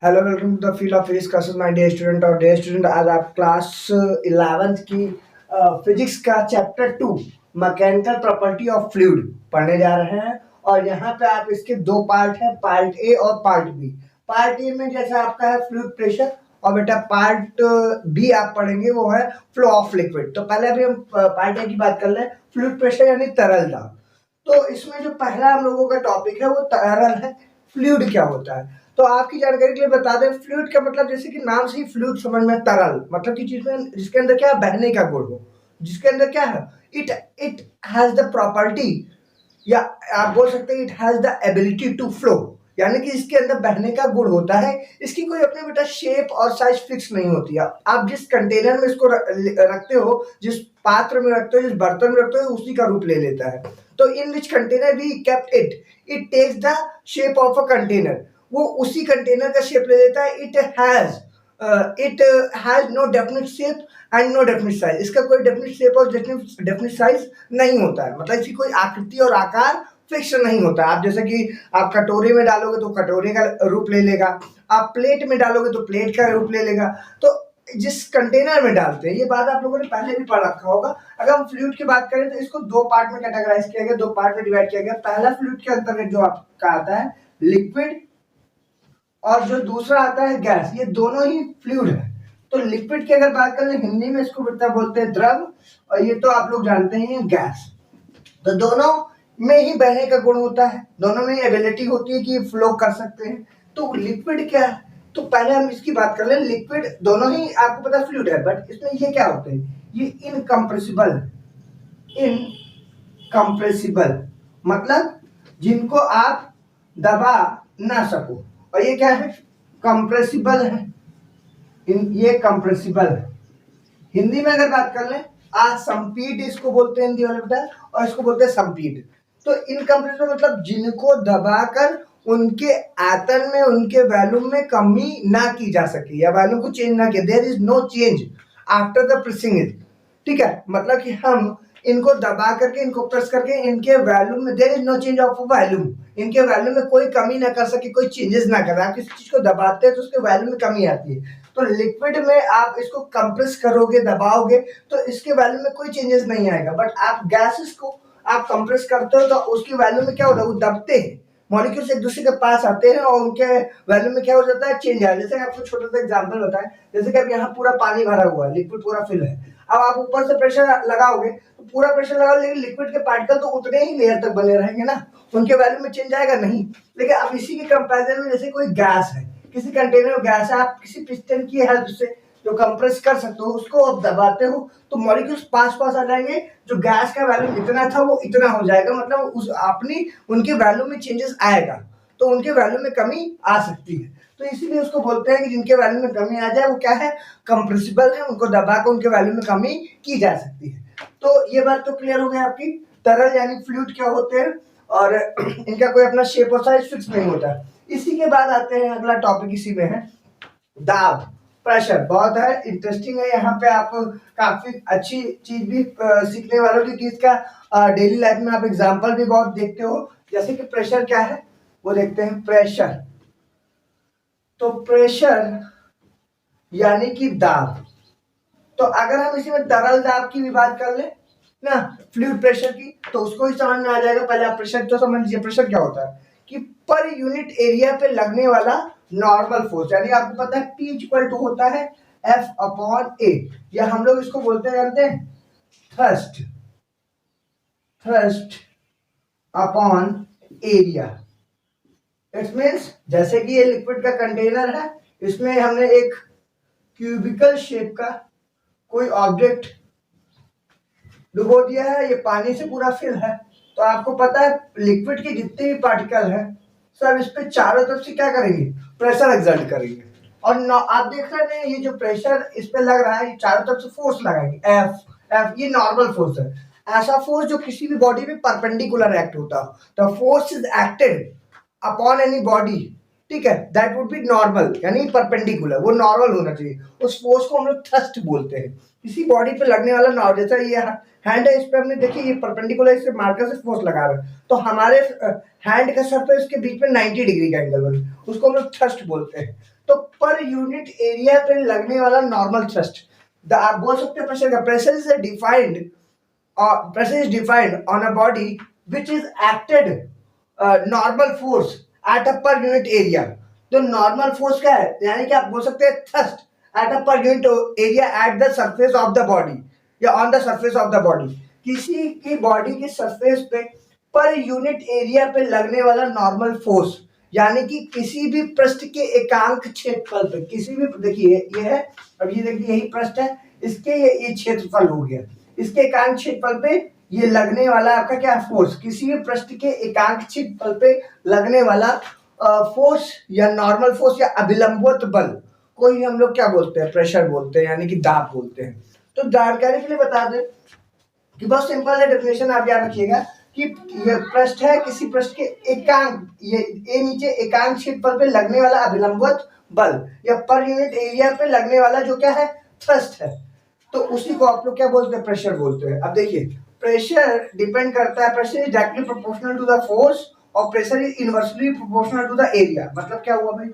Hello, welcome to the field of physics classes my dear student. और dear student, आज आप class 11th की physics का chapter 2 mechanical property of fluid पढ़ने जा रहे हैं। और यहाँ पे आप इसके दो पार्ट हैं, पार्ट ए और पार्ट बी। पार्ट ए में जैसा आपका है फ्लूइड प्रेशर, और बेटा पार्ट बी आप पढ़ेंगे वो है फ्लो ऑफ लिक्विड। तो पहले अभी हम पार्ट ए की बात कर लें, फ्लूइड प्रेशर यानी तरल दाब। तो इसमें जो पहला हम लोगों का टॉपिक है वो तरल है। फ्लूइड क्या होता है, तो आपकी जानकारी के लिए बता दें, फ्लूइड का मतलब जैसे कि नाम से ही फ्लूइड समझ में, तरल मतलब कि जिसमें जिसके अंदर क्या बहने का गुण हो, जिसके अंदर क्या है, it it has the property, या आप बोल सकते हैं it has the ability to flow, यानी कि इसके अंदर बहने का गुण होता है। इसकी कोई अपने बेटा शेप और साइज फिक्स नहीं होती है। आप जिस कंटेनर में इसको रखते हो, जिस पात्र में रखते हो, जिस बर्तन में रखते हो, उसी का रूप ले लेता है। तो in which container we kept it, it takes the shape of a container, वो उसी कंटेनर का शेप ले लेता है। It has no definite shape and no definite size, इसका कोई डेफिनेट शेप और डेफिनेट साइज नहीं होता है, मतलब इसकी कोई आकृति और आकार फिक्स नहीं होता। आप जैसे कि आप कटोरे में डालोगे तो कटोरे का रूप ले लेगा, आप प्लेट में डालोगे तो प्लेट का रूप ले लेगा। तो जिस कंटेनर में डालते हैं, ये बात आप लोगों ने पहले भी पढ़ रखा होगा। अगर हम फ्लूइड की बात करें तो इसको दो पार्ट में कैटेगराइज किया गया, दो पार्ट में डिवाइड किया गया। पहला फ्लूइड के अंतर्गत जो आपका आता है लिक्विड, और जो दूसरा आता है गैस, ये दोनों ही फ्लूइड है। तो लिक्विड की अगर बात करें हिंदी में इसको बेटा बोलते हैं द्रव, और ये तो आप लोग जानते हैं गैस। तो दोनों में ही बहने का गुण होता है, दोनों में एबिलिटी होती है कि फ्लो कर सकते हैं। तो लिक्विड क्या है, तो पहले हम इसकी बात कर लें। लिक्विड दोनों ही आपको पता फ्लूइड है, बट इसमें ये क्या होते हैं, ये इनकम्प्रेसिबल, इनकम्प्रेसिबल मतलब जिनको आप दबा ना सको। और ये क्या है, कंप्रेसिबल है, ये कंप्रेसिबल है। हिंदी में अगर बात कर लें, संपीड इसको बोलते हैं हिंदी वाले बेटा, और इसको बोलते हैं संपीड। तो इनकम्प्रेसिबल मतलब जिनको दबाकर उनके आयतन में, उनके वॉल्यूम में कमी ना की जा सके, या वॉल्यूम को चेंज ना किया, there is no change after the pressing it. ठीक है, मतलब कि हम इनको दबा करके, इनको प्रेस करके, इनके वॉल्यूम में there is no change of volume, इनके वॉल्यूम में कोई कमी ना कर सके, कोई चेंजेस ना करे। आप किसी चीज को दबाते हैं तो उसके वॉल्यूम में कमी आती है। तो लिक्विड में आप इसको कंप्रेस करोगे, दबाओगे, तो इसके वैल्यू में कोई चेंजेस नहीं आएगा। बट आप गैसेस को आप कंप्रेस करते हो तो उसकी वैल्यू में क्या होता है, वो दबते हैं, मॉलिक्यूल्स एक दूसरे के पास आते हैं और उनके वैल्यू में क्या हो जाता है, चेंज आया। जैसे आपको छोटा सा एग्जांपल बताएं, जैसे कि अब यहाँ पूरा पानी भरा हुआ है, लिक्विड पूरा फिल है। अब आप ऊपर से प्रेशर लगाओगे तो पूरा प्रेशर लगाओ, लेकिन लिक्विड के पार्टिकल तो उतने ही लेयर तक बने रहेंगे ना, उनके वैल्यू में चेंज आएगा नहीं। लेकिन अब इसी के कंपेरिजन में जैसे कोई गैस है, किसी कंटेनर में गैस है, आप किसी पिस्टन की हेल्प से जो कंप्रेस कर सकते हो, उसको आप दबाते हो तो मॉलिक्यूल्स पास पास आ जाएंगे। जो गैस का वैल्यू इतना था वो इतना हो जाएगा, मतलब उस अपनी उनके वैल्यू में चेंजेस आएगा, तो उनके वैल्यू में कमी आ सकती है। तो इसीलिए उसको बोलते हैं कि जिनके वैल्यू में कमी आ जाए वो क्या है, कंप्रेसिबल है, उनको दबाकर उनके वैल्यू में कमी की जा सकती है। तो ये बात तो क्लियर हो गई आपकी, तरल यानी फ्लूइड क्या होते हैं, और इनका कोई अपना शेप और साइज फिक्स नहीं होता। इसी के बाद आते हैं, अगला टॉपिक इसी में है दाब, प्रेशर। बहुत है, इंटरेस्टिंग है, यहाँ पे आप काफी अच्छी चीज भी सीखने वाले हो, क्योंकि इसका डेली लाइफ में आप एग्जांपल भी बहुत देखते हो। जैसे कि प्रेशर क्या है वो देखते हैं, प्रेशर, तो प्रेशर यानी कि दाब। तो अगर हम इसी में तरल दाब की भी बात कर ले ना, फ्लूइड प्रेशर की, तो उसको ही समझ में आ जाएगा। पहले आप प्रेशर तो समझ लीजिए, प्रेशर क्या होता है कि पर यूनिट एरिया पे लगने वाला नॉर्मल फोर्स, यानी आपको पता है P इक्वल टू होता है F अपॉन A, या हम लोग इसको बोलते जानते हैं thrust, thrust upon area. It means जैसे कि ये लिक्विड का कंटेनर है, इसमें हमने एक क्यूबिकल शेप का कोई ऑब्जेक्ट डुबो दिया है, ये पानी से पूरा फिल है। तो आपको पता है लिक्विड के जितने भी पार्टिकल हैं सब इस पे चारों तरफ से क्या करेंगे, प्रेशर एक्सर्ट करेंगे। और आप देख रहे हैं ये जो प्रेशर इस पे लग रहा है, ये चारों तरफ से फोर्स लगाएंगे, एफ ये नॉर्मल फोर्स है। ऐसा फोर्स जो किसी भी बॉडी पे परपेंडिकुलर एक्ट होता हो, the force is acted upon any body, ठीक है, दैट वुड बी नॉर्मल, यानी परपेंडिकुलर, वो नॉर्मल होना चाहिए। उस फोर्स को हम लोग थ्रस्ट बोलते हैं। किसी बॉडी पे लगने वाला नॉर्मल, जैसा ये हैंड है, इस पे हमने देखिए ये परपेंडिकुलर, इससे मार्कर से फोर्स लगा रहे हैं, तो हमारे हैंड का सरफेस के बीच में 90 डिग्री का एंगल बने, उसको हम लोग थ्रस्ट बोलते हैं। तो पर यूनिट एरिया पे लगने वाला नॉर्मल थ्रस्ट, आप बोल सकते हैं प्रेशर का, pressure is defined, pressure is defined on a body which is acted normal force at a per unit area। तो नॉर्मल फोर्स क्या है, यानी कि आप बोल सकते हैं thrust at a per unit area at the surface of the body या on the surface of the body. किसी की बॉडी के सरफेस पे पर यूनिट एरिया पे लगने वाला नॉर्मल फोर्स, यानी कि किसी भी पृष्ठ के एकांक क्षेत्रफल पे, किसी भी, देखिए ये है, अब ये देखिए यही पृष्ठ है, इसके ये क्षेत्रफल हो गया, इसके एकांक क्षेत्रफल पे ये लगने वाला आपका क्या फोर्स, किसी भी पृष्ठ के एकांक क्षेत्रफल पे लगने वाला फोर्स या नॉर्मल फोर्स या अभिलंबवत बल, कोई हम लोग क्या बोलते हैं, प्रेशर बोलते हैं, यानी कि दाब बोलते हैं। तो जानकारी के लिए बता दें कि बहुत सिंपल है डेफिनेशन, आप याद रखिएगा कि ये पृष्ठ है, किसी पृष्ठ के एकांक, ये नीचे एकांक क्षेत्रफल पे लगने वाला अभिलंबवत बल या पर यूनिट एरिया पे लगने वाला जो क्या है, थ्रस्ट है, तो उसी को आप लोग क्या बोलते हैं, प्रेशर बोलते हैं। अब देखिए प्रेशर डिपेंड करता है, pressure is directly proportional to the force और pressure is inversely proportional to the area. मतलब क्या हुआ भाई,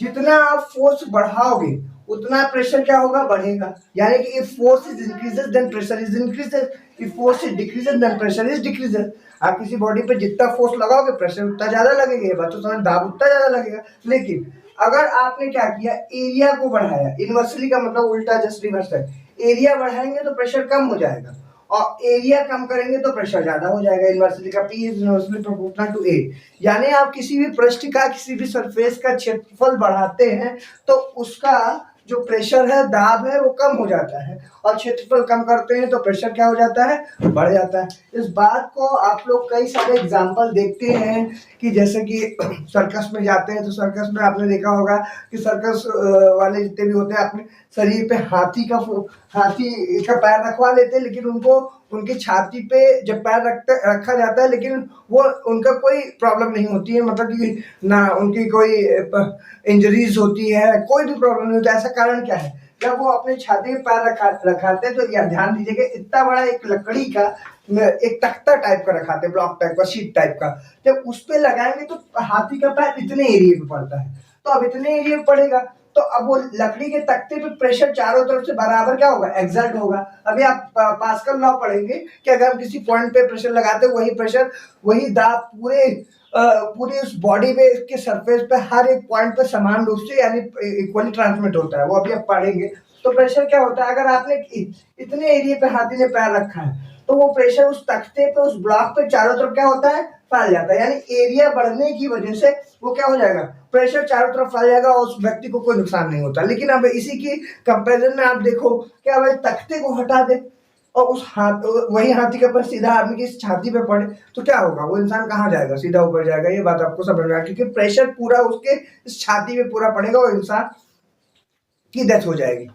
जितना आप फोर्स बढ़ाओगे उतना प्रेशर क्या होगा, बढ़ेगा, यानी कि if force is increases then pressure is increases, if force is decreases then pressure is decreases. आप किसी बॉडी पे जितना फोर्स लगाओगे प्रेशर उतना ज्यादा लगेगा, ये बात तो समझ, दाब उतना ज्यादा लगेगा। लेकिन अगर आपने क्या किया, एरिया को बढ़ाया, इनवर्सली का मतलब उल्टा, जस्ट रिवर्स है, एरिया बढ़ाएंगे तो प्रेशर कम हो जाएगा और एरिया कम करेंगे तो प्रेशर ज्यादा हो जाएगा। इनवर्सली का P is inversely proportional to A, यानी आप किसी भी पृष्ठ का, किसी भी सरफेस का क्षेत्रफल बढ़ाते हैं तो उसका जो प्रेशर है, दाब है, वो कम हो जाता है, और क्षेत्रफल कम करते हैं तो प्रेशर क्या हो जाता है, बढ़ जाता है। इस बात को आप लोग कई सारे एग्जाम्पल देखते हैं कि जैसे कि सर्कस में जाते हैं तो सर्कस में आपने देखा होगा कि सर्कस वाले जितने भी होते हैं अपने शरीर पे हाथी का पैर रखवा लेते हैं, लेकिन उनको उनकी छाती पे जब पैर रखा जाता है लेकिन वो उनका कोई प्रॉब्लम नहीं होती है, मतलब कि ना उनकी कोई इंजरीज होती है, कोई भी प्रॉब्लम नहीं होती। ऐसा कारण क्या है, जब वो अपने छाती पे पैर रखाते हैं तो यह ध्यान दीजिएगा, इतना बड़ा एक लकड़ी का एक तख्ता टाइप का रखाते हैं, ब्लॉक टाइप का, शीट टाइप का, जब उस पे लगाएंगे तो हाथी का पैर इतने एरिया पे पड़ता है, तो अब इतने एरिया पे पड़ेगा तो अब वो लकड़ी के तख्ते पे प्रेशर चारों तरफ से बराबर क्या होगा, एक्सर्ट होगा। अभी आप पास्कल लॉ पढ़ेंगे कि अगर हम किसी पॉइंट पे प्रेशर लगाते हैं, वही प्रेशर, वही दाब पूरी उस बॉडी पे, इसके सरफेस पे हर एक पॉइंट पे समान रूप से यानी इक्वली ट्रांसमिट होता है, वो अभी आप पढ़ेंगे। तो प्रेशर क्या होता है, अगर आपने इतने एरिया पे हाथी ने पैर रखा है तो वो प्रेशर उस तख्ते पे, उस ब्लॉक पे चारों तरफ क्या होता है, फैल जाता है, यानी एरिया बढ़ने की वजह से वो क्या हो जाएगा, प्रेशर चारों तरफ फैल जाएगा और उस व्यक्ति को कोई नुकसान नहीं होता। लेकिन अब इसी की कंपैरिजन में आप देखो क्या भाई, तख्ते को हटा दे और वही हाथी के ऊपर सीधा आदमी की छाती पे पड़े तो क्या होगा, वो इंसान कहाँ जाएगा, सीधा ऊपर जाएगा। ये बात आपको समझ में आएगा, क्योंकि प्रेशर पूरा उसके इस छाती पे पूरा पड़ेगा और इंसान की डेथ हो जाएगी।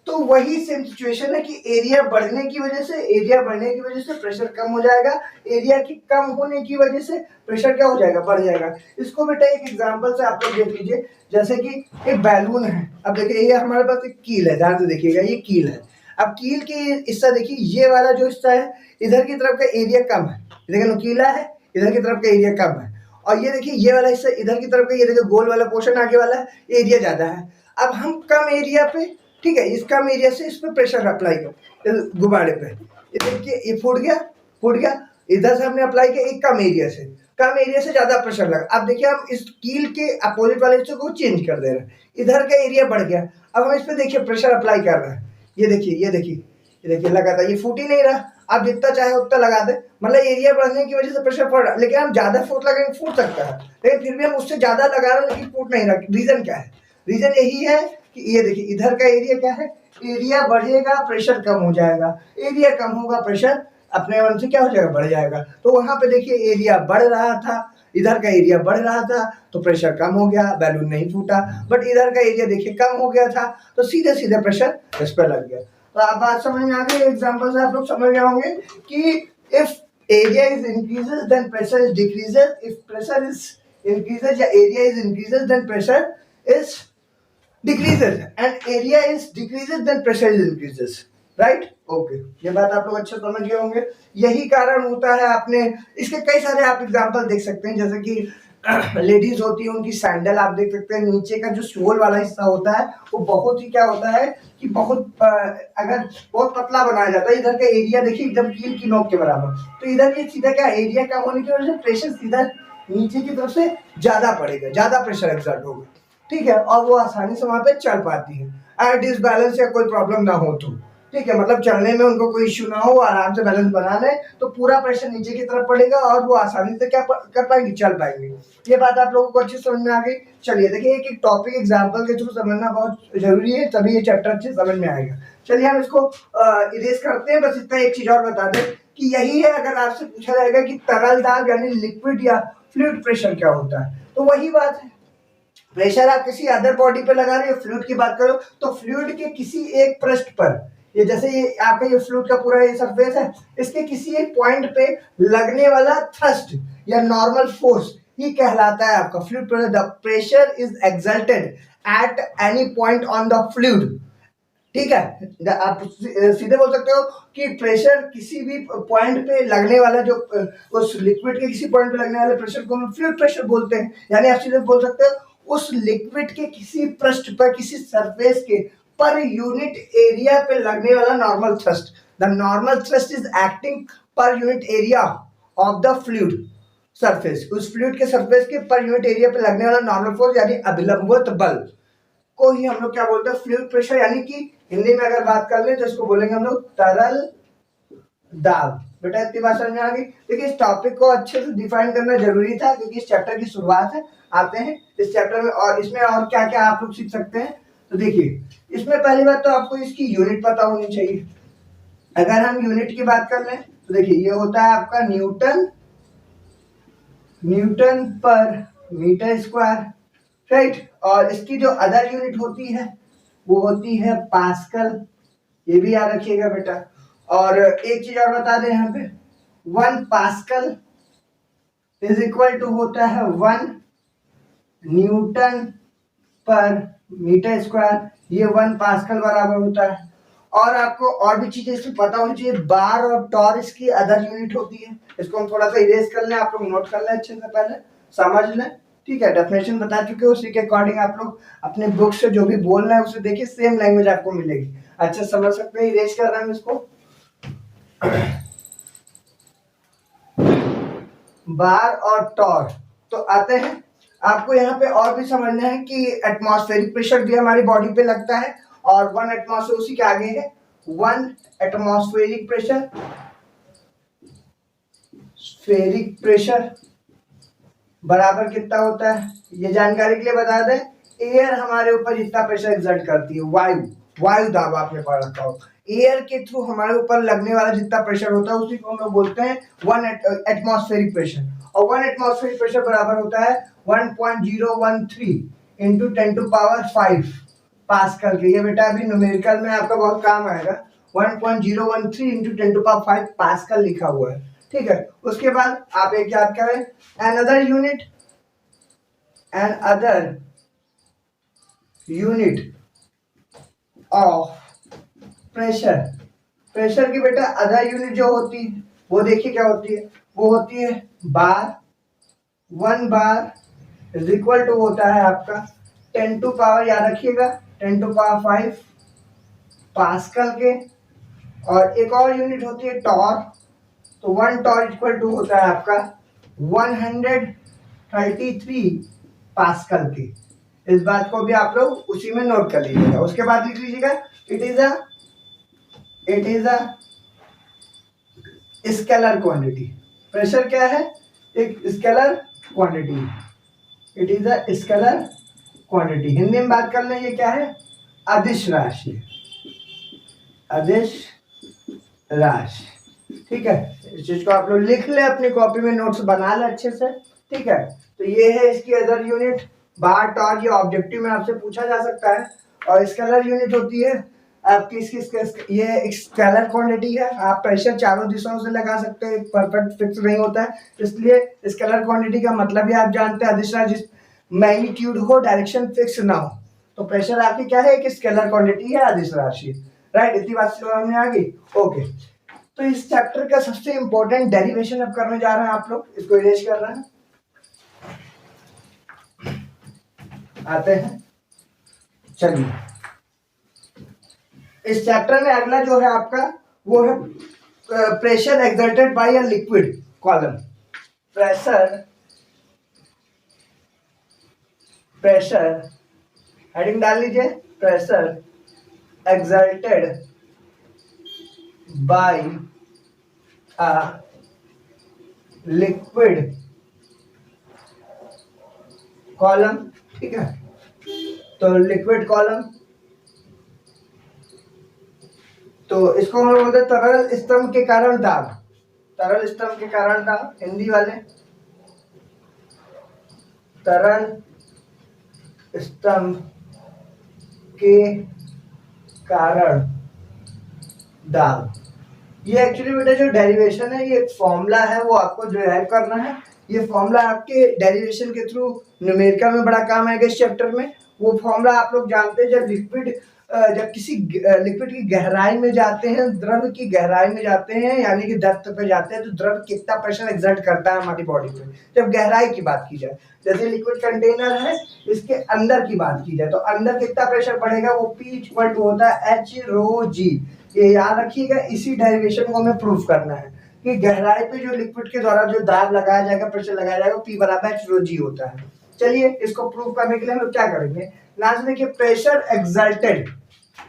तो वही सेम सिचुएशन है कि एरिया बढ़ने की वजह से प्रेशर कम हो जाएगा, एरिया की कम होने की वजह से प्रेशर क्या हो जाएगा, बढ़ जाएगा। इसको बेटा एक एग्जांपल से आप लोग देख लीजिए, जैसे कि एक बैलून है, अब देखिए ये हमारे पास एक कील है, ध्यान से देखिएगा, ये कील है। अब कील के हिस्सा देखिए, ये वाला जो हिस्सा है इधर की तरफ का एरिया कम है, देखिए नुकीला है, इधर की तरफ का एरिया कम है, और ये देखिए ये वाला हिस्सा इधर की तरफ का, ये देखिए गोल वाला पोर्शन आगे वाला है, एरिया ज्यादा है। अब हम कम एरिया पे, ठीक है, इस कम एरिया से इस पे प्रेशर अप्लाई कर गुब्बारे पे, ये देखिए ये फूट गया, इधर से हमने अप्लाई किया एक कम एरिया से ज्यादा प्रेशर लगा। अब देखिए हम इस कील के अपोजिट वाले हिस्से को चेंज कर दे रहे हैं, इधर का एरिया बढ़ गया, अब हम इस पे देखिए प्रेशर अप्लाई कर रहे हैं, ये देखिए लगातार ये फूट ही नहीं रहा। आप जितना चाहे उतना लगा दे, मतलब एरिया बढ़ने की वजह से प्रेशर पड़ रहा है, लेकिन हम ज्यादा फोर्स लगाएंगे फूट सकता है, लेकिन फिर भी हम उससे ज्यादा लगा रहे हैं लेकिन फूट नहीं रहा। रीजन क्या है, रीजन यही है कि ये देखिए इधर का एरिया क्या है, एरिया बढ़ेगा प्रेशर कम हो जाएगा, एरिया कम होगा प्रेशर अपने मन से क्या हो जाएगा, बढ़ जाएगा। तो वहां पे देखिए एरिया बढ़ रहा था, इधर का एरिया बढ़ रहा था तो प्रेशर कम हो गया, बैलून नहीं फूटा, बट इधर का एरिया देखिए कम हो गया था तो सीधे प्रेशर इस पर लग गया। तो आप बात समझ में आ गई, एग्जाम्पल से आप लोग समझ गए होंगे कि if area is increases then pressure is decreases, if pressure is increases या area is increases then pressure is decreases and area is decreases then pressure is increases, right? Okay, ये बात आप लोग अच्छे समझ गए होंगे। यही कारण होता है, आपने इसके कई सारे आप एग्जांपल देख सकते हैं, जैसे कि लेडीज होती है उनकी सैंडल आप देख सकते हैं, नीचे का जो सोल वाला हिस्सा होता है वो बहुत ही क्या होता है कि बहुत अगर बहुत पतला बनाया जाता है, इधर का एरिया देखिए एकदम कील की नोक के बराबर, तो इधर ये सीधा क्या एरिया कम होने की वजह से प्रेशर सीधा नीचे की तरफ से ज्यादा पड़ेगा, ज्यादा प्रेशर एक्सर्ट होगा, ठीक है, और वो आसानी से वहां पे चल पाती है, अगर डिसबैलेंस या कोई प्रॉब्लम ना हो तो, ठीक है, मतलब चलने में उनको कोई इश्यू ना हो, आराम से बैलेंस बना ले तो पूरा प्रेशर नीचे की तरफ पड़ेगा और वो आसानी से क्या कर पाएंगे, चल पाएंगे। ये बात आप लोगों को अच्छी समझ में आ गई। चलिए देखिए एक एक टॉपिक एग्जांपल के थ्रू समझना बहुत जरूरी है, तभी ये चैप्टर अच्छे समझ में आएगा। चलिए हम इसको इरेज करते हैं, बस इतना एक चीज और बता दें कि यही है, अगर आपसे पूछा जाएगा कि तरल दाब यानी लिक्विड या फ्लूइड प्रेशर क्या होता है, तो वही बात है, प्रेशर आप किसी अदर बॉडी पे लगा रहे हो, फ्लूइड की बात करो तो फ्लूइड के किसी एक पृष्ठ पर, ये जैसे ये आपका ये फ्लूइड का पूरा ये सरफेस है, इसके किसी एक पॉइंट पे लगने वाला थ्रस्ट या नॉर्मल फोर्स ही कहलाता है आपका fluid pressure. The pressure is exalted at any point on the fluid, ठीक है, आप सीधे बोल सकते हो कि प्रेशर किसी भी पॉइंट पे लगने वाला जो उस लिक्विड के किसी पॉइंट पे लगने वाले प्रेशर को हम फ्लूइड प्रेशर बोलते हैं, यानी आप सीधे बोल सकते हो उस लिक्विड के किसी पृष्ठ पर किसी सरफेस के पर यूनिट एरिया पे लगने वाला normal thrust, the normal thrust is acting पर unit area of the fluid surface, उस फ्लूइड के सरफेस के पर यूनिट एरिया पे लगने वाला नॉर्मल फोर्स यानी अभिलंबवत बल को ही हम लोग क्या बोलते हैं, फ्लूइड प्रेशर, यानी कि हिंदी में अगर बात कर ले तो इसको बोलेंगे हम लोग तरल दाब। बेटा इतनी बात समझ में आ गई। देखिए इस टॉपिक को अच्छे से डिफाइन करना जरूरी था क्योंकि इस चैप्टर की शुरुआत है। आते हैं इस चैप्टर में और इसमें और क्या क्या आप लोग सीख सकते हैं। तो देखिए इसमें पहली बात तो आपको इसकी यूनिट पता होनी चाहिए। अगर हम यूनिट की बात कर लें तो देखिए ये होता है आपका न्यूटन, न्यूटन पर मीटर स्क्वायर, राइट, और इसकी जो अदर यूनिट होती है वो होती है पास्कल, ये भी याद रखिएगा बेटा। और एक चीज और बता दें यहाँ पे, 1 पास्कल इज इक्वल टू होता है 1 न्यूटन पर मीटर स्क्वायर, ये 1 पास्कल बराबर होता है। और आपको और भी चीजें इसमें पता होनी चाहिए, बार और टॉर इसकी अदर यूनिट होती है, इसको हम थोड़ा सा इरेज कर लें, आप लोग नोट कर लें अच्छे से, पहले समझ लें, ठीक है। डेफिनेशन बता चुके हो, उसी के अकॉर्डिंग आप लोग अपने बुक से जो भी बोल रहे हैं उसे देखिए, सेम लैंग्वेज आपको मिलेगी, अच्छे समझ सकते हैं। इरेज कर रहे हैं इसको, बार और टॉर। तो आते हैं, आपको यहाँ पे और भी समझना है कि एटमॉस्फेरिक प्रेशर भी हमारी बॉडी पे लगता है और 1 एटमॉस्फेयर उसी के आगे है, 1 एटमॉस्फेरिक प्रेशर, स्फेरिक प्रेशर बराबर कितना होता है, ये जानकारी के लिए बता दें, एयर हमारे ऊपर जितना प्रेशर एक्सर्ट करती है, वायु, वायु दाब आपने पढ़ रखा हो, एयर के थ्रू हमारे ऊपर लगने वाला जितना प्रेशर होता है उसी को हम लोग बोलते हैं 1 एटमॉस्फेरिक प्रेशर। और 1 एटमॉस्फेरिक प्रेशर बराबर होता है 1.013 इंटू 10⁵ पास्कल के। ये बेटा अभी न्यूमेरिकल में आपका बहुत काम आएगा, 1.013 इंटू 10⁵ पास्कल लिखा हुआ है, ठीक है। उसके बाद आप एक याद करें, another unit of pressure, pressure की बेटा अदर यूनिट जो होती है वो देखिए क्या होती है, वो होती है बार, 1 बार इज इक्वल टू होता है आपका 10⁵, याद रखिएगा 10⁵ पास्कल के। और एक और यूनिट होती है टॉर, तो 1 टॉर इक्वल टू होता है आपका 133 पास्कल के। इस बात को भी आप लोग उसी में नोट कर लीजिएगा। उसके बाद लिख लीजिएगा it is a scalar quantity. Pressure क्या है, एक scalar quantity, it is a scalar quantity. Hindi में बात कर लें ये क्या है, अदिश राशि, अदिश राशि, ठीक है। इस चीज को आप लोग लिख ले, अपनी कॉपी में नोट्स बना ले अच्छे से, ठीक है। तो ये है इसकी अदर यूनिट, बार टॉर, ये ऑब्जेक्टिव में आपसे पूछा जा सकता है। और स्केलर यूनिट होती है आपकी इसकी, ये स्केलर क्वांटिटी है, आप प्रेशर चारों दिशाओं से लगा सकते हैं, परफेक्ट फिक्स नहीं होता है, इसलिए स्केलर क्वांटिटी का मतलब ही आप जानते हैं, अदिश राशि, मैग्नीट्यूड हो, डायरेक्शन फिक्स ना हो, तो प्रेशर आपकी क्या है, एक स्केलर क्वांटिटी है, अदिश राशि, राइट। इतनी बात समझ में आ गई, ओके। तो इस चैप्टर का सबसे इंपॉर्टेंट डेरिवेशन अब करने जा रहे हैं आप लोग, इसको इरेज कर रहे हैं। आते हैं। चलिए, इस चैप्टर में अगला जो है आपका वो है pressure exerted by a liquid column. Pressure heading डाल लीजिए, pressure exerted by a liquid column. ठीक है, तो लिक्विड कॉलम, तो इसको हम बोलते हैं तरल स्तंभ के कारण दाब। तरल स्तंभ के कारण दाब, हिंदी वाले तरल स्तंभ के कारण दाब। ये एक्चुअली बेटा जो डेरिवेशन है, ये फॉर्मूला है, वो आपको डिराइव करना है। ये फॉर्मूला आपके डेरिवेशन के थ्रू न्यूमेरिकल में बड़ा काम आएगा इस चैप्टर में। वो फॉर्मूला आप लोग जानते हैं, जब किसी लिक्विड की गहराई में जाते हैं, द्रव की गहराई में जाते हैं, यानी कि डेप्थ पे जाते हैं, तो द्रव कितना प्रेशर एक्सर्ट करता है हमारी बॉडी पे। जब गहराई की बात की जाए, जैसे लिक्विड कंटेनर है, इसके अंदर की बात की जाए, तो अंदर कितना प्रेशर बढ़ेगा, वो P इक्वल टू होता है H रो G। ये याद रखिएगा, इसी डेरिवेशन को हमें प्रूफ करना है कि गहराई पे जो लिक्विड के द्वारा जो दाब लगाया जाएगा, प्रेशर लगाया जाएगा, P बराबर H रो G होता है। चलिए, इसको प्रूफ करने के लिए हम लोग क्या करेंगे, लास्ट में, प्रेशर एक्सल्टेड,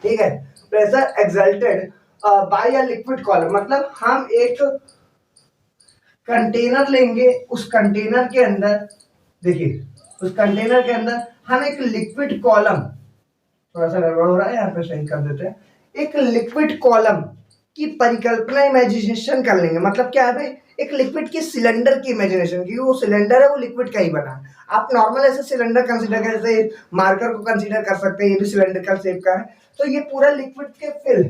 ठीक है, pressure exalted by a liquid column, मतलब हम एक कंटेनर लेंगे, उस कंटेनर के अंदर, देखिए, उस कंटेनर के अंदर हम एक लिक्विड कॉलम, थोड़ा सा गड़बड़ हो रहा है, यहाँ पे सही कर देते हैं, एक लिक्विड कॉलम की परिकल्पना, इमेजिनेशन कर लेंगे। मतलब क्या है भाई, एक लिक्विड के सिलेंडर की इमेजिनेशन की, वो सिलेंडर है, वो लिक्विड का ही बना है। आप नॉर्मल ऐसे सिलेंडर कंसीडर कर, जैसे मार्कर को कंसीडर कर सकते हैं, ये भी सिलेंड्रिकल शेप का है, तो ये पूरा लिक्विड के फिल,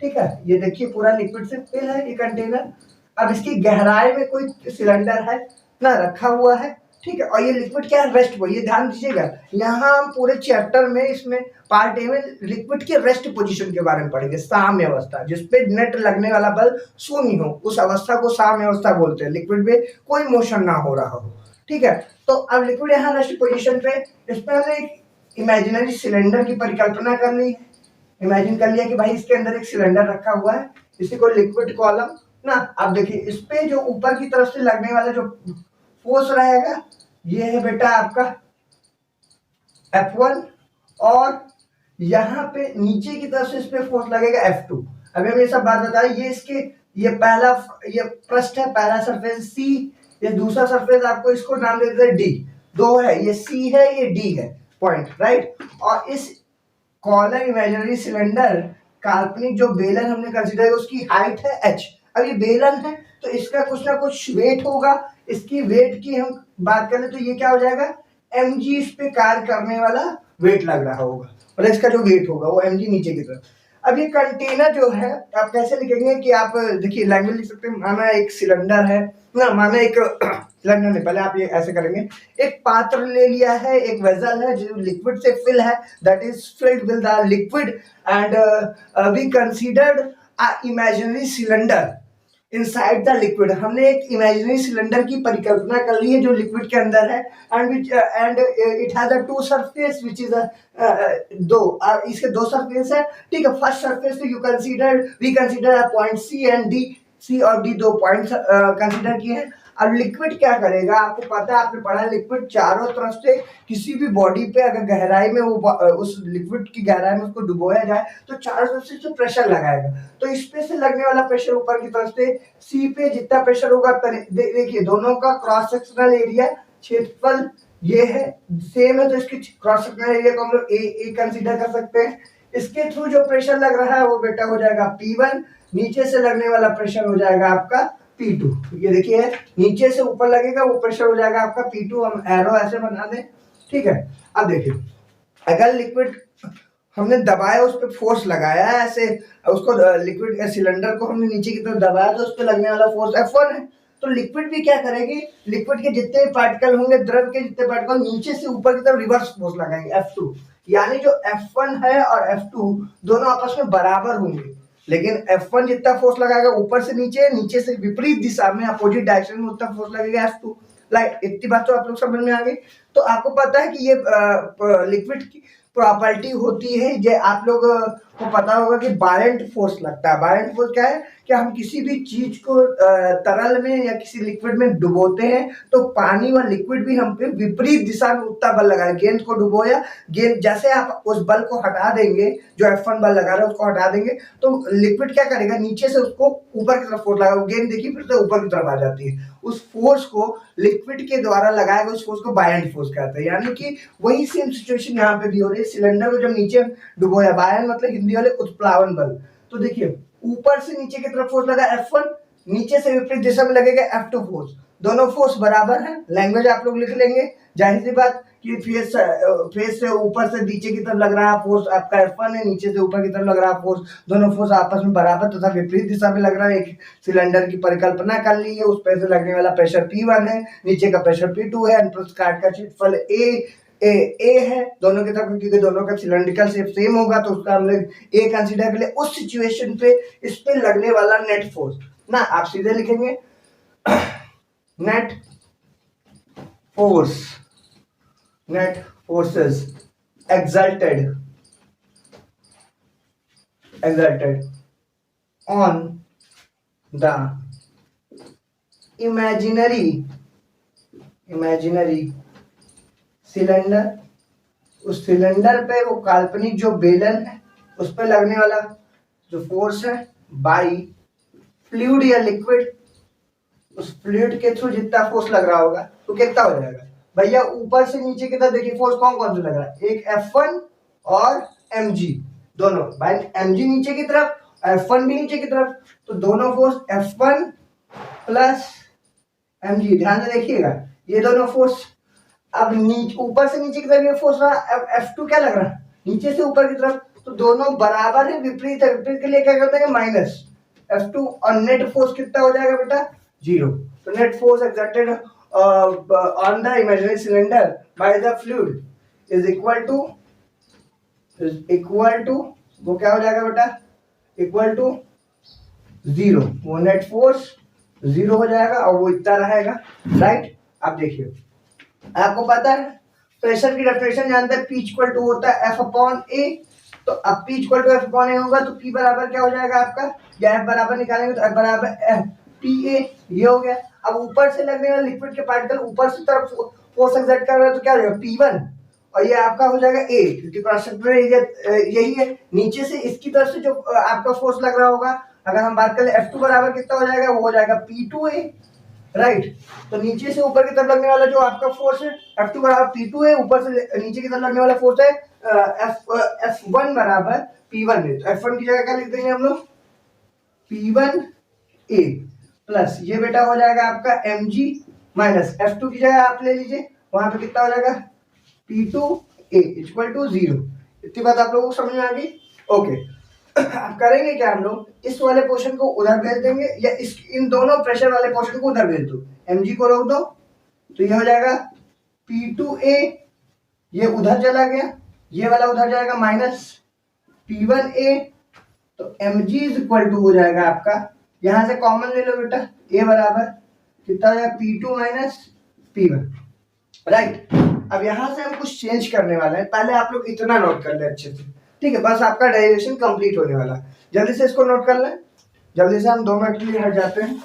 ठीक है, ये देखिए पूरा लिक्विड से फिल है ये कंटेनर। अब इसकी गहराई में कोई सिलेंडर है ना रखा हुआ है, ठीक है, और ये लिक्विड क्या है, रेस्ट, ये ध्यान दीजिएगा। यहाँ हम पूरे चैप्टर में, इसमें पार्ट ए में लिक्विड के रेस्ट पोजीशन के बारे में पढ़ेंगे, साम्य अवस्था, जिसपे नेट लगने वाला बल शून्य हो, उस अवस्था को साम्य अवस्था बोलते हैं, लिक्विड में कोई मोशन ना हो रहा हो। ठीक है, तो अब लिक्विड यहाँ रेस्ट पोजीशन पे, इसमें हमने एक इमेजिनरी सिलेंडर की परिकल्पना कर ली है। इमेजिन कर लिया कि भाई इसके अंदर एक सिलेंडर रखा हुआ है, इसी को लिक्विड कॉलम ना। अब देखिए, इस पे जो ऊपर की तरफ से लगने वाला जो फोर्स रहेगा, ये है बेटा आपका F1, और यहाँ पे नीचे की तरफ से इस पे फोर्स लगेगा F2। अभी हम ये सब बात बताएं, ये पहला, ये पृष्ठ है, पहला सरफेस C, ये दूसरा सरफेस आपको इसको नाम दे देते हैं D। दो है, ये C है, ये D है, पॉइंट, राइट। और इस कॉलम इमेजिनरी सिलेंडर, काल्पनिक जो बेलन हमने कंसीडर किया, उसकी हाइट है H। अब ये बेलन है, तो इसका कुछ ना कुछ वेट होगा। इसकी वेट की हम बात करें तो ये क्या हो जाएगा, mg, इस पे कार्य करने वाला वेट लग रहा होगा, और इसका जो वेट होगा वो mg नीचे की तरफ। अब ये कंटेनर जो है, आप कैसे लिखेंगे कि आप देखिए लैंग्वेज लिख सकते हैं, माना एक सिलेंडर है ना, माना एक सिलेंडर नहीं, पहले आप ये ऐसे करेंगे, एक पात्र ले लिया है, एक वेसल है जो लिक्विड से फिल है, that is filled with the liquid, and we considered a imaginary cylinder inside the liquid. हमने एक इमेजिनरी सिलेंडर की परिकल्पना कर ली है जो लिक्विड के अंदर है, and it has a two surface which is इसके दो सरफेस है, ठीक है। First surface we consider point C and D, C और डी दो पॉइंट कंसीडर किए हैं। अब लिक्विड क्या करेगा, आपको पता है, आपने पढ़ा है, लिक्विड चारों तरफ से किसी भी बॉडी पे अगर गहराई में वो उस लिक्विड की गहराई में उसको डुबोया जाए, तो चारों तरफ से प्रेशर लगाएगा। तो इस पे से लगने वाला प्रेशर ऊपर की तरफ से सी पे जितना प्रेशर होगा, देखिए दोनों का क्रॉस सेक्शनल एरिया, क्षेत्रफल ये है, सेम है, तो इसके क्रॉस सेक्शनल एरिया को हम लोग ए कंसीडर कर सकते हैं। इसके थ्रू जो प्रेशर लग रहा है वो बेटा हो जाएगा P1, नीचे से लगने वाला प्रेशर हो जाएगा आपका P2। ये देखिए, नीचे से ऊपर लगेगा वो प्रेशर हो जाएगा आपका P2। हम एरो ऐसे बना दें, ठीक है। अब देखिए, अगर लिक्विड हमने दबाया, उस पर फोर्स लगाया है ऐसे, उसको लिक्विड सिलेंडर को हमने नीचे की तरफ दबाया, तो उस पर लगने वाला फोर्स F1 है। तो लिक्विड भी क्या करेगी, लिक्विड के जितने पार्टिकल होंगे, द्रव के जितने पार्टिकल, नीचे से ऊपर की तरफ रिवर्स फोर्स लगाएंगे F2। यानी जो F1 है और F2 दोनों आपस में बराबर होंगे, लेकिन F1 जितना फोर्स लगाएगा ऊपर से नीचे, नीचे से विपरीत दिशा में, अपोजिट डायरेक्शन में, उतना फोर्स लगेगा F2। लाइक इतनी बात तो आप लोग समझ में आ गई। तो आपको पता है कि ये लिक्विड की प्रॉपर्टी होती है, ये आप लोग को पता होगा कि बायरेंट फोर्स लगता है। बायरेंट फोर्स क्या है कि हम किसी भी चीज को तरल में या किसी लिक्विड में डुबोते हैं तो पानी व लिक्विड भी हम पे विपरीत दिशा में उतना बल लगाए। गेंद को डुबोया, गेंद जैसे आप उस बल को हटा देंगे, जो F1 बल लगा रहे हैं उसको हटा देंगे, तो लिक्विड क्या करेगा, नीचे से उसको ऊपर की तरफ फोर्स लगाएगा। गेंद देखिए फिर से ऊपर की तरफ आ जाती है। उस फोर्स को लिक्विड के द्वारा लगाया गया उस फोर्स को बायरेंट फोर्स कहते हैं। यानी कि वही सेम सिचुएशन यहाँ पे भी हो रही है। सिलेंडर को जब नीचे डुबोया, बायरेंट मतलब हिंदी वाले उत्प्लावन बल, तो देखिए ऊपर से नीचे की तरफ फोर्स लगा F1, नीचे से विपरीत दिशा में लगेगा F2 फोर्स। दोनों फोर्स बराबर है। लैंग्वेज आप लोग लिख लेंगे, जाहिर सी बात कि फेस से ऊपर से नीचे की तरफ लग रहा है फोर्स आपका F1 है, नीचे से ऊपर की तरफ लग रहा है फोर्स। दोनों फोर्स आपस में बराबर तथा विपरीत दिशा में लग रहा है। एक सिलेंडर की परिकल्पना कर ली है, उस पर से लगने वाला प्रेशर P1 है, नीचे का प्रेशर P2 है, काट का क्षेत्रफल ए है दोनों की तरफ, क्योंकि दोनों का सिलेंड्रिकल शेप सेम होगा तो उसका हम लोग ए कंसीडर कर ले। उस सिचुएशन पे इस पे लगने वाला नेट फोर्स ना आप सीधे लिखेंगे net forces exerted on the imaginary cylinder. उस सिलेंडर पे वो काल्पनिक जो बेलन है उस पर लगने वाला जो फोर्स है बाई फ्लूइड या लिक्विड, उस फ्लूइड के थ्रू जितना फोर्स लग रहा होगा तो कितना हो जाएगा भैया, ऊपर से नीचे की तरफ देखिए फोर्स कौन कौन से लग रहा है, एक F1 और mg, दोनों भाई mg नीचे की तरफ, F1 भी नीचे की तरफ, तो दोनों फोर्स F1 प्लस mg, ध्यान से देखिएगा ये दोनों फोर्स। अब ऊपर से नीचे की तरफ ये फोर्स रहा, F2 क्या लग रहा है नीचे से ऊपर की तरफ, तो दोनों बराबर है, विपरीत है। विपरीत के लिए क्या करते हैं माइनस F2, और नेट फोर्स कितना हो जाएगा बेटा 0। तो net force exerted on the imaginary cylinder by the fluid is equal to वो क्या हो जाएगा बेटा इक्वल टू 0। वो नेट फोर्स 0 हो जाएगा और वो इतना रहेगा, राइट। अब देखिए आपको पता है प्रेशर की डेफिनेशन जानते हैं, P इक्वल टू होता है F अपॉन A। तो अब P equal to F upon A होगा तो P बराबर क्या हो जाएगा आपका, या F बराबर निकालेंगे तो F बराबर FPA, ये हो गया। अब ऊपर से लगने वाला लिक्विड के पार्टिकल ऊपर से तरफ फोर्स एक्सर्ट कर रहा है तो क्या हो जाएगा P1, और ये आपका हो जाएगा A, क्योंकि क्रॉस सेक्शनल एरिया यही है। नीचे से इसकी तरफ से जो आपका फोर्स लग रहा होगा, अगर हम बात करें F2 बराबर कितना हो जाएगा, वो हो जाएगा P2A, राइट। तो नीचे से ऊपर की तरफ लगने वाला जो आपका फोर्स है F2 बराबर P2 है, ऊपर से नीचे की तरफ लगने वाला फोर्स है F1 बराबर P1 है। तो F1 की जगह क्या लिख देंगे हम लोग P1A प्लस ये बेटा हो जाएगा आपका mg माइनस F2 की जगह आप ले लीजिए, वहां पे कितना हो जाएगा P2A इक्वल टू 0। इतनी बात आप लोगों को समझ में आ गई, ओके। अब करेंगे क्या हम लोग, इस वाले पोर्शन को उधर भेज देंगे या इन दोनों प्रेशर वाले पोर्शन को उधर भेज दो, mg को रोक दो तो ये हो जाएगा P2A, ये उधर चला गया, ये वाला उधर जाएगा माइनस P1A, तो mg इज इक्वल टू हो जाएगा आपका, यहां से कॉमन ले लो बेटा, A बराबर कितना हो जाएगा P2 माइनस P1, राइट। अब यहां से हम कुछ चेंज करने वाले हैं, पहले आप लोग इतना नोट कर ले अच्छे से, ठीक है, बस आपका डेरिवेशन कंप्लीट होने वाला है। जल्दी से इसको नोट कर लें, जल्दी से हम 2 मिनट के लिए हट जाते हैं।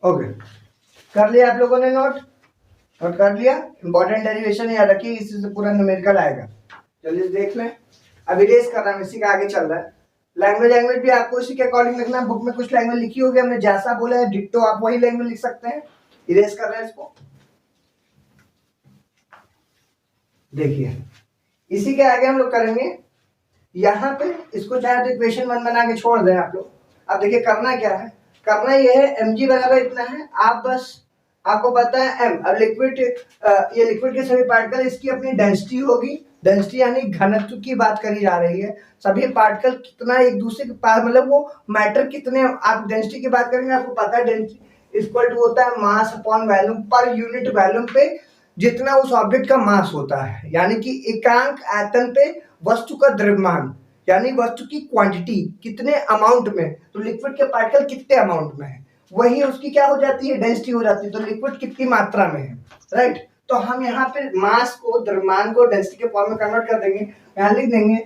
ओके, कर लिया आप लोगों ने नोट कर लिया। इंपॉर्टेंट डेरिवेशन याद रखिए, इससे से पूरा न्यूमेरिकल आएगा, जल्दी से देख लें। अब इरेज कर रहा है, इसी का आगे चल रहा है। लैंग्वेज भी आपको इसी के अकॉर्डिंग लिखना है। बुक में कुछ लैंग्वेज लिखी होगी, हमने जैसा बोला है डिट्टो आप वही लैंग्वेज लिख सकते हैं। इरेज कर रहे हैं इसको, देखिए इसी के आगे हम लोग करेंगे यहाँ पे, इसको चाहे तो इक्वेशन 1 बना के छोड़ दें आप लोग। अब देखिए करना क्या है, करना ये है mg बराबर इतना है, आप बस आपको पता है m, अब लिक्विड ये लिक्विड के सभी पार्टिकल, इसकी अपनी डेंसिटी होगी, डेंसिटी यानी घनत्व की बात करी जा रही है। सभी पार्टिकल कितना एक दूसरे के पास, मतलब वो मैटर कितने, आप डेंसिटी की बात करेंगे आपको पता है डेंसिटी इक्वल टू होता है mass upon volume per unit volume पे जितना उस ऑब्जेक्ट का मास होता है, यानी कि एकांक आयतन पे वस्तु का द्रव्यमान, यानी वस्तु की क्वांटिटी कितने अमाउंट में, तो लिक्विड के पार्टिकल कितने अमाउंट में है, वही उसकी क्या हो जाती है, डेंसिटी हो जाती है। तो लिक्विड कितनी मात्रा में है, राइट। तो हम यहाँ पे मास को, द्रव्यमान को डेंसिटी के फॉर्म में कन्वर्ट कर देंगे। यहाँ लिख देंगे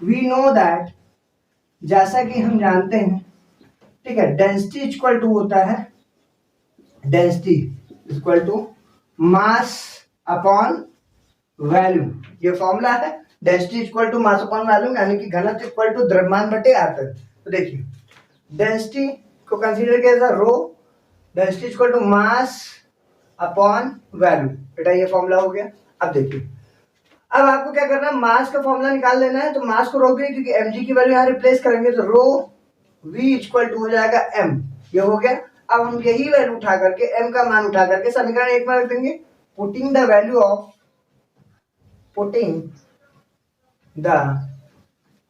वी नो दैट, जैसा कि हम जानते हैं, ठीक है, डेंसिटी इक्वल टू होता है, density equal to mass upon volume, ये फॉर्मूला है। Density equal to mass upon volume, यानी कि घनत्व इक्वल टू द्रव्यमान बटे आयतन। तो देखिए डेंसिटी को कंसीडर किया जाए rho, density equal to mass upon volume, बेटा ये फॉर्मूला हो गया। अब देखिए, अब आपको क्या करना है, मास का फॉर्मूला निकाल लेना है। तो मास को रोक देंगे क्योंकि mg की वैल्यू यहाँ रिप्लेस करेंगे, तो रो v इक्वल टू हो जाएगा m, ये हो गया। अब हम यही वैल्यू उठा करके, m का मान उठा करके समीकरण 1 में रख देंगे। Putting the value of, putting the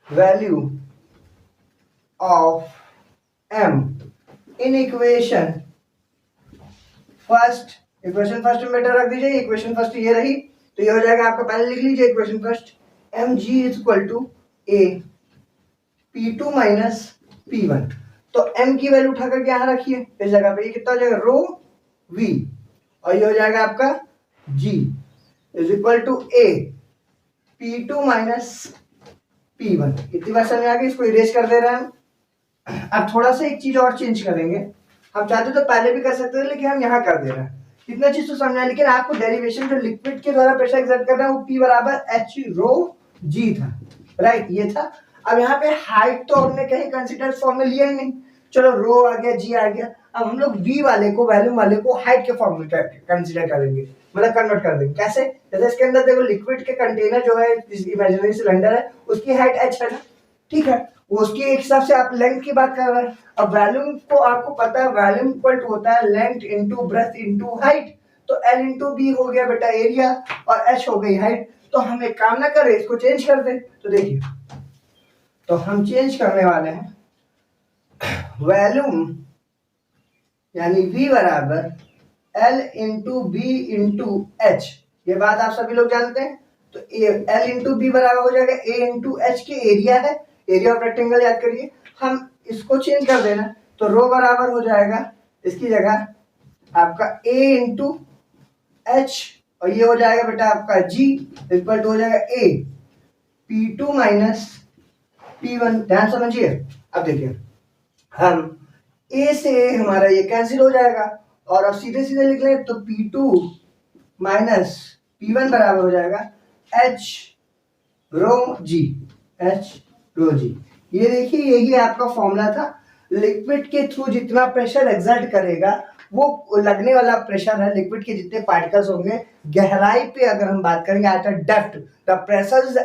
value of m in equation first, equation first में बेटा रख दीजिए, इक्वेशन फर्स्ट ये रही, तो ये हो जाएगा आपका, पहले लिख लीजिए equation first, mg is equal to a p2 minus p1। तो m की वैल्यू उठा करके यहाँ रखिए इस जगह पे, ये कितना हो जाएगा रो v, और ये हो जाएगा आपका g is equal to a p2 minus p1। इतनी बार समझ आ गई, इसको इरेज कर दे रहे हैं। अब थोड़ा सा एक चीज और चेंज करेंगे, हम चाहते तो पहले भी कर सकते थे, लेकिन हम यहाँ कर दे रहे हैं। इतना चीज तो समझना है, लेकिन आपको डेरिवेशन जो लिक्विड के द्वारा प्रेशर एक्सर्ट करना है वो P बराबर H रो G था, राइट, ये था। अब यहाँ पे हाइट तो हमने कहीं कंसीडर फॉर्म में लिया ही नहीं, चलो रो आ गया, G आ गया। अब हम लोग V वाले को, वैल्यूम वाले को हाइट के फॉर्म में कंसीडर करेंगे, मतलब कन्वर्ट कर देंगे। कैसे, जैसे इसके अंदर देखो लिक्विड के कंटेनर जो है, इमेजिनरी सिलेंडर है, उसकी हाइट H है ना, ठीक है, उसके एक हिसाब से आप लेंथ की बात कर रहे हैं। अब वॉल्यूम को आपको पता है, वॉल्यूम इक्वल टू होता है length into breadth into height. तो L इनटू बी हो गया बेटा एरिया, और H हो गई हाइट। तो हम एक काम ना करें, इसको चेंज कर दें। तो देखिए, तो हम चेंज करने वाले हैं वॉल्यूम, यानी V बराबर L into B into H, ये बात आप सभी लोग जानते हैं। तो L इंटू बी बराबर हो जाएगा A इंटू एच के एरिया है, एरिया ऑफ रेक्टेंगल याद करिए। हम इसको चेंज कर देना, तो रो बराबर हो जाएगा इसकी जगह आपका A इंटू एच, और ये हो जाएगा बेटा आपका G इक्वल टू हो जाएगा A P2 माइनस P1। ध्यान समझिए। अब देखिए, हम A से हमारा ये कैंसिल हो जाएगा, और अब सीधे सीधे लिख लें तो P2 माइनस P1 बराबर हो जाएगा H rho G, H rho G। ये देखिए, यही आपका फॉर्मूला था। लिक्विड के थ्रू जितना प्रेशर एक्सर्ट करेगा, वो लगने वाला प्रेशर है। लिक्विड के जितने पार्टिकल्स होंगे, गहराई पे अगर हम बात करेंगे, at a depth the pressure is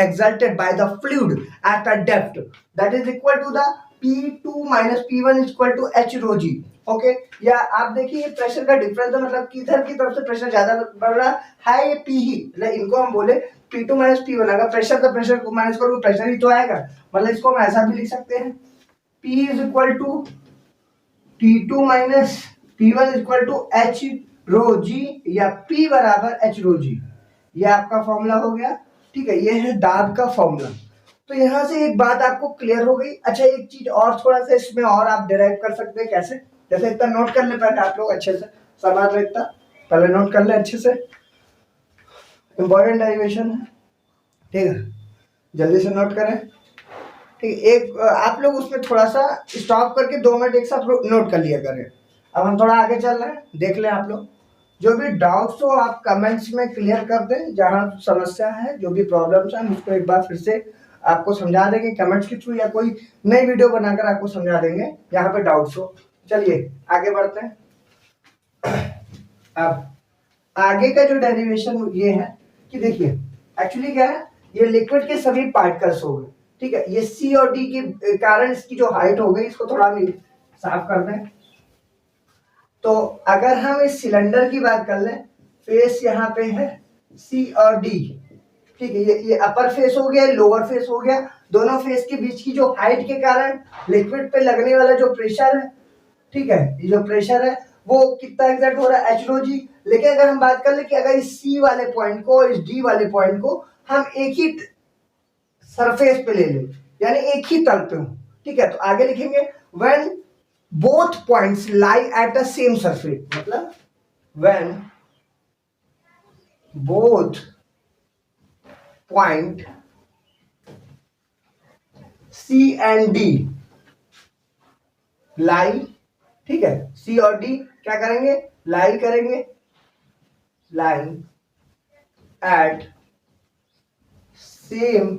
exerted by the fluid at a depth, that is equal to the P2 minus P1 equal to H rho G। Okay, या आप देखिए प्रेशर का डिफरेंस है, मतलब किधर की तरफ से प्रेशर ज्यादा बढ़ रहा है, ये P ही, मतलब इनको हम बोले P2 माइनस P1। अगर प्रेशर का प्रेशर को माइनस करो, प्रेशर ही तो आएगा। मतलब इसको हम ऐसा भी लिख सकते हैं, P is equal to P2 minus P1 equal to H rho G, या P बराबर H रो G। ये आपका फॉर्मूला हो गया, ठीक है, ये है दाब का फॉर्मूला। तो यहाँ से एक बात आपको क्लियर हो गई। अच्छा, एक चीज और थोड़ा सा इसमें और आप डिराइव कर सकते हैं, कैसे, जैसे इतना नोट कर ले पहले आप लोग अच्छे से, समझ रहे, इतना पहले नोट कर ले अच्छे से, इंपॉर्टेंट डेरिवेशन है, ठीक है, जल्दी से नोट करें। ठीक, एक आप लोग उसमें थोड़ा सा स्टॉप करके 2 मिनट एक साथ नोट कर लिया करें। अब हम थोड़ा आगे चल रहे हैं, देख लें आप लोग। जो भी डाउट्स हो आप कमेंट्स में क्लियर कर दें, जहाँ समस्या है, जो भी प्रॉब्लम्स हैं, उसको एक बार फिर से आपको समझा देंगे कमेंट्स के थ्रू, या कोई नई वीडियो बनाकर आपको समझा देंगे जहाँ पे डाउट्स हो। चलिए आगे बढ़ते हैं। अब आगे का जो डेरिवेशन ये है कि देखिए, एक्चुअली क्या है, ये लिक्विड के सभी पार्टिकल्स हो गए, ठीक है, ये C और D के कारण इसकी जो हाइट हो गई, इसको थोड़ा भी साफ कर दें। तो अगर हम इस सिलेंडर की बात कर लें, फेस यहाँ पे है C और D, ठीक है, ये अपर फेस हो गया, लोअर फेस हो गया। दोनों फेस के बीच की जो हाइट के कारण लिक्विड पे लगने वाला जो प्रेशर है, ठीक है, ये जो प्रेशर है वो कितना एग्जैक्ट हो रहा है एच रो जी। लेकिन अगर हम बात कर ले कि अगर इस सी वाले पॉइंट को और इस डी वाले पॉइंट को हम एक ही सरफेस पे ले लें, यानी एक ही तल पे हो, ठीक है, तो आगे लिखेंगे when both points lie at the same surface, मतलब when both point C and D lie, ठीक है, सी और डी क्या करेंगे, लाई करेंगे, लाई एट सेम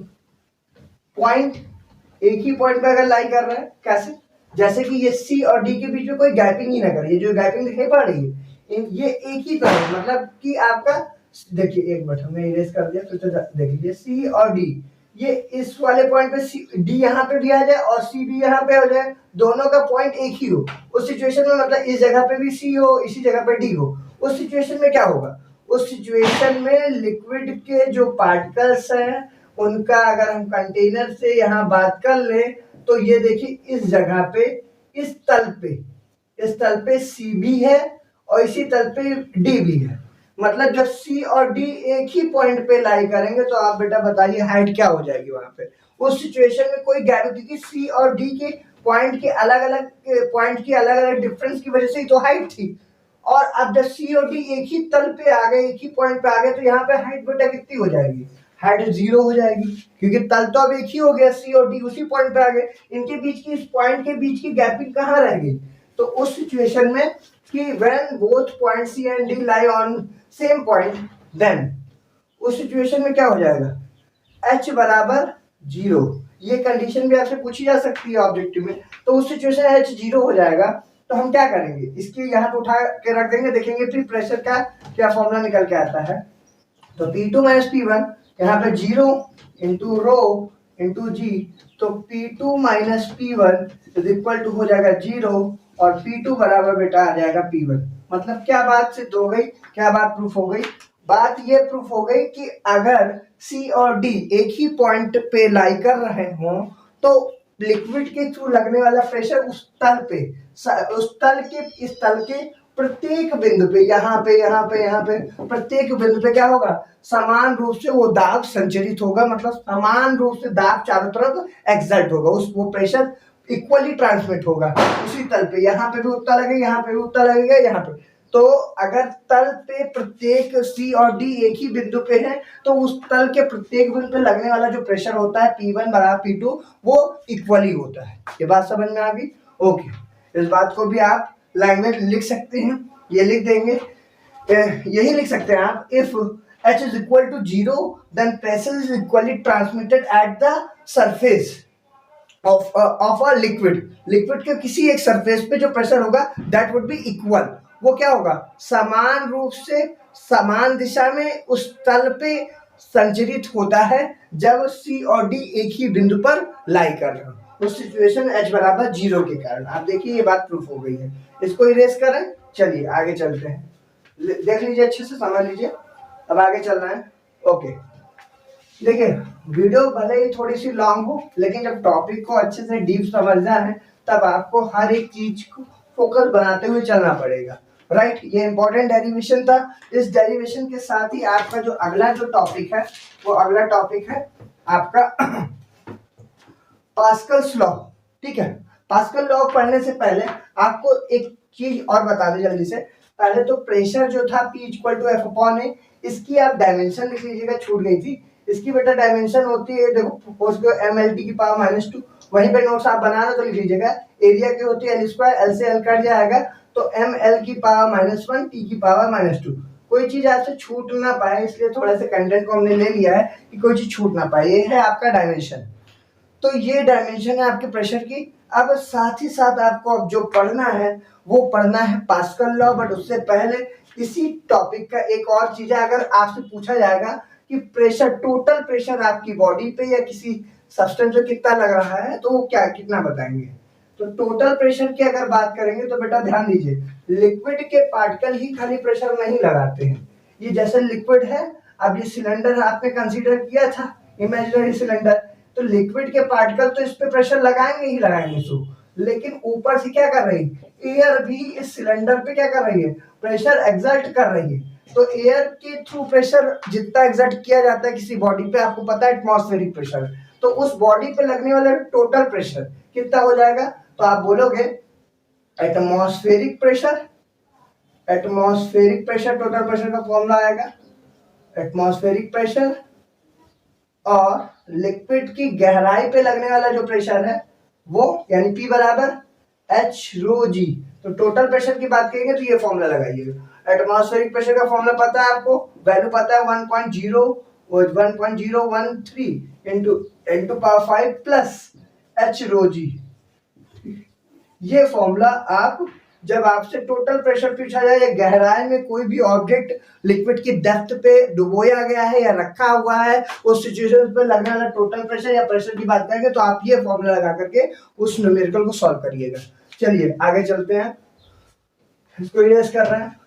पॉइंट, एक ही पॉइंट पे अगर लाई कर रहा है, कैसे, जैसे कि ये सी और डी के बीच में कोई गैपिंग ही ना करे, ये जो गैपिंग दिखाई पड़ रही है ये एक ही तरह, मतलब कि आपका, देखिए एक मिनट हमने इरेज कर दिया, फिर तो देख लीजिए सी और डी, ये इस वाले पॉइंट पे सी डी यहाँ पे भी आ जाए और सी भी यहाँ पे हो जाए, दोनों का पॉइंट एक ही हो, उस सिचुएशन में मतलब इस जगह पे भी सी हो, इसी जगह पे डी हो, उस सिचुएशन में क्या होगा, उस सिचुएशन में लिक्विड के जो पार्टिकल्स हैं उनका अगर हम कंटेनर से यहाँ बात कर ले तो ये देखिए इस जगह पे, इस तल पे सी भी है और इसी तल पे डी भी है, मतलब जब सी और डी एक ही पॉइंट पे लाई करेंगे तो आप बेटा बताइए हाइट क्या हो जाएगी वहां पे, उस सिचुएशन में कोई गैप, क्योंकि सी और डी के पॉइंट की अलग अलग डिफरेंस की वजह से ही तो हाइट थी, और अब जब सी और डी एक ही तल पे आ गए, एक ही पॉइंट पे आ गए, तो यहाँ पे हाइट बेटा कितनी हो जाएगी, हाइट 0 हो जाएगी, क्योंकि तल तो अब एक ही हो गया, सी और डी उसी पॉइंट पे आ गए, इनके बीच की, इस पॉइंट के बीच की गैपिंग कहाँ रह गई, तो उस सिचुएशन में कि when both point C and D lie on same point, then उस सिचुएशन में क्या हो जाएगा, h बराबर 0, ये कंडीशन भी आपसे पूछी जा सकती है ऑब्जेक्टिव में, तो उस सिचुएशन h 0 हो जाएगा, तो हम क्या करेंगे, इसके यहाँ पे उठा के रख देंगे, देखेंगे फिर प्रेशर का क्या फॉर्मूला निकल के आता है, तो P2 माइनस P1 यहाँ पे 0 इंटू रो इंटू जी, तो P2 minus P1 is equal to हो जाएगा 0 और P2 बराबर बेटा आ जाएगा P1, मतलब क्या बात सिद्ध हो गई, क्या बात प्रूफ हो गई, बात ये प्रूफ हो गई कि अगर C और D एक ही पॉइंट पे लाई कर रहे हों तो लिक्विड के थ्रू लगने वाला प्रेशर उस तल पे, उस तल के, इस तल के प्रत्येक बिंदु पे, यहाँ पे प्रत्येक बिंदु पे क्या होगा, समान रूप से वो दाब संचरित होगा, मतलब समान रूप से दाब चारों तरफ एक्सर्ट होगा, उस वो प्रेशर इक्वली ट्रांसमिट होगा उसी तल पे, यहाँ पे भी उतना लगेगा, यहाँ पे भी उतना लगेगा, यहाँ पे, तो अगर तल पे प्रत्येक सी और डी एक ही बिंदु पे है तो उस तल के प्रत्येक बिंदु पे लगने वाला जो प्रेशर होता है P1 बराबर P2 वो इक्वली होता है, ये बात समझ में आ गई, ओके, इस बात को भी आप लाइन में लिख सकते हैं, ये लिख देंगे, यही लिख सकते हैं आप, if H is equal to 0 then pressure is equally transmitted at the surface of a liquid के किसी एक सरफेस पे जो प्रेशर होगा that would be equal, वो क्या होगा, समान रूप से समान दिशा में उस तल पे संचरित होता है जब C और D एक ही बिंदु पर लाई कर रहे हो, उस सिचुएशन H बराबर 0 के कारण, आप देखिए ये बात प्रूफ हो गई है, इसको इरेज करें, चलिए आगे चलते हैं, देख लीजिए अच्छे से समझ लीजिए, अब आगे चलना है, ओके, देखिए वीडियो भले ही थोड़ी सी लॉन्ग हो लेकिन जब टॉपिक को अच्छे से डीप समझना है तब आपको हर एक चीज को फोकस बनाते हुए चलना पड़ेगा, राइट, ये इंपॉर्टेंट डेरिवेशन था, इस डेरिवेशन के साथ ही आपका जो अगला जो टॉपिक है वो अगला टॉपिक है आपका पास्कल्स लॉ, ठीक है, पास्कल लॉ पढ़ने से पहले आपको एक चीज और बता दें जल्दी से, पहले तो प्रेशर जो था P equal to F upon A, इसकी आप डायमेंशन लिख लीजिएगा, छूट गई थी, इसकी बेटा डायमेंशन होती है, देखो फोर्स को mLT की पावर -2, वहीं पे नोट्स आप बनाना तो लिख लीजिएगा, एरिया की होती है L2, L से L कट जाएगा तो mL की पावर -1 T की पावर -2, कोई चीज आपसे छूट ना पाए इसलिए थोड़ा सा कंटेंट को हमने ले लिया है कि कोई चीज छूट ना पाए, ये है आपका डायमेंशन, तो ये डायमेंशन है आपके प्रेशर की। अब साथ ही साथ आपको अब जो पढ़ना है वो पढ़ना है पास्कल लॉ, बट उससे पहले इसी टॉपिक का एक और चीज है, अगर आपसे पूछा जाएगा कि प्रेशर, टोटल प्रेशर आपकी बॉडी पे या किसी सब्सटेंस पे कितना लग रहा है तो वो क्या कितना बताएंगे, तो टोटल प्रेशर की अगर बात करेंगे तो बेटा ध्यान दीजिए, लिक्विड के पार्टिकल ही खाली प्रेशर नहीं लगाते हैं, ये जैसे लिक्विड है, अब ये सिलेंडर आपने कंसीडर किया था इमेजिनरी सिलेंडर, तो लिक्विड के पार्टिकल तो इस पे प्रेशर लगाएंगे ही लगाएंगे, सो लेकिन ऊपर से क्या कर रही है, एयर भी इस सिलेंडर पे क्या कर रही है, प्रेशर एक्सर्ट कर रही है। तो एयर के थ्रू प्रेशर जितना एक्सर्ट किया जाता है किसी बॉडी पे, आपको पता है एटमॉस्फेरिक प्रेशर, तो उस बॉडी पे लगने वाला टोटल प्रेशर कितना हो जाएगा, तो आप बोलोगे atmospheric pressure, atmospheric pressure total pressure का फॉर्मूला आएगा एटमॉस्फेरिक प्रेशर, और लिक्विड की गहराई पे लगने वाला जो प्रेशर है वो यानी P बराबर एच रो जी। तो टोटल प्रेशर की बात करेंगे तो ये फॉर्मूला लगाइएगा। एटमॉस्फेरिक प्रेशर का फॉर्मूला पता है आपको, वैल्यू पता है 1.013 इंटू 10⁵ प्लस एच रो जी। ये फॉर्मूला आप जब आपसे टोटल प्रेशर पूछा जाए या गहराई में कोई भी ऑब्जेक्ट लिक्विड की डेप्थ पे डुबोया गया है या रखा हुआ है, उस सिचुएशन पे लगने वाला टोटल प्रेशर या प्रेशर की बात करेंगे तो आप ये फॉर्मूला लगा करके उस न्यूमेरिकल को सॉल्व करिएगा। चलिए आगे चलते हैं, इसको इरेज कर रहे हैं।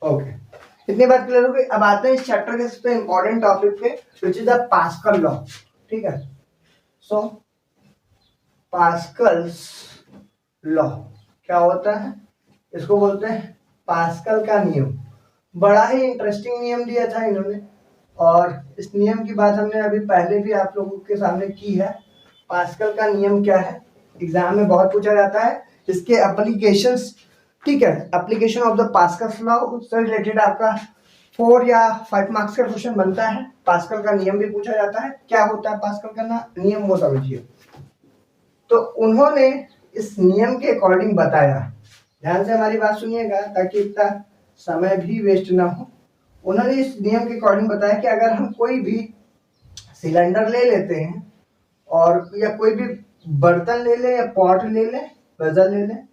ओके, इतनी बात क्लियर हो गई। अब आते हैं इस चैप्टर के सबसे इंपॉर्टेंट टॉपिक पे, which is the Pascal law. ठीक है, सो पास्कल्स लॉ क्या होता है, इसको बोलते हैं पास्कल का नियम। बड़ा ही इंटरेस्टिंग नियम दिया था इन्होंने, और इस नियम की बात हमने अभी पहले भी आप लोगों के सामने की है। पास्कल का नियम क्या है, एग्जाम में बहुत पूछा जाता है, इसके एप्लीकेशंस। ठीक है, application of the Pascal law से रिलेटेड आपका 4 या 5 मार्क्स का क्वेश्चन बनता है। पास्कल का नियम भी पूछा जाता है, क्या होता है पास्कल का नियम वो समझिए। तो उन्होंने इस नियम के अकॉर्डिंग बताया, ध्यान से हमारी बात सुनिएगा ताकि इतना समय भी वेस्ट ना हो। उन्होंने इस नियम के अकॉर्डिंग बताया कि अगर हम कोई भी सिलेंडर ले लेते हैं और या कोई भी बर्तन ले लें या पॉट ले लें, वेसल ले लें,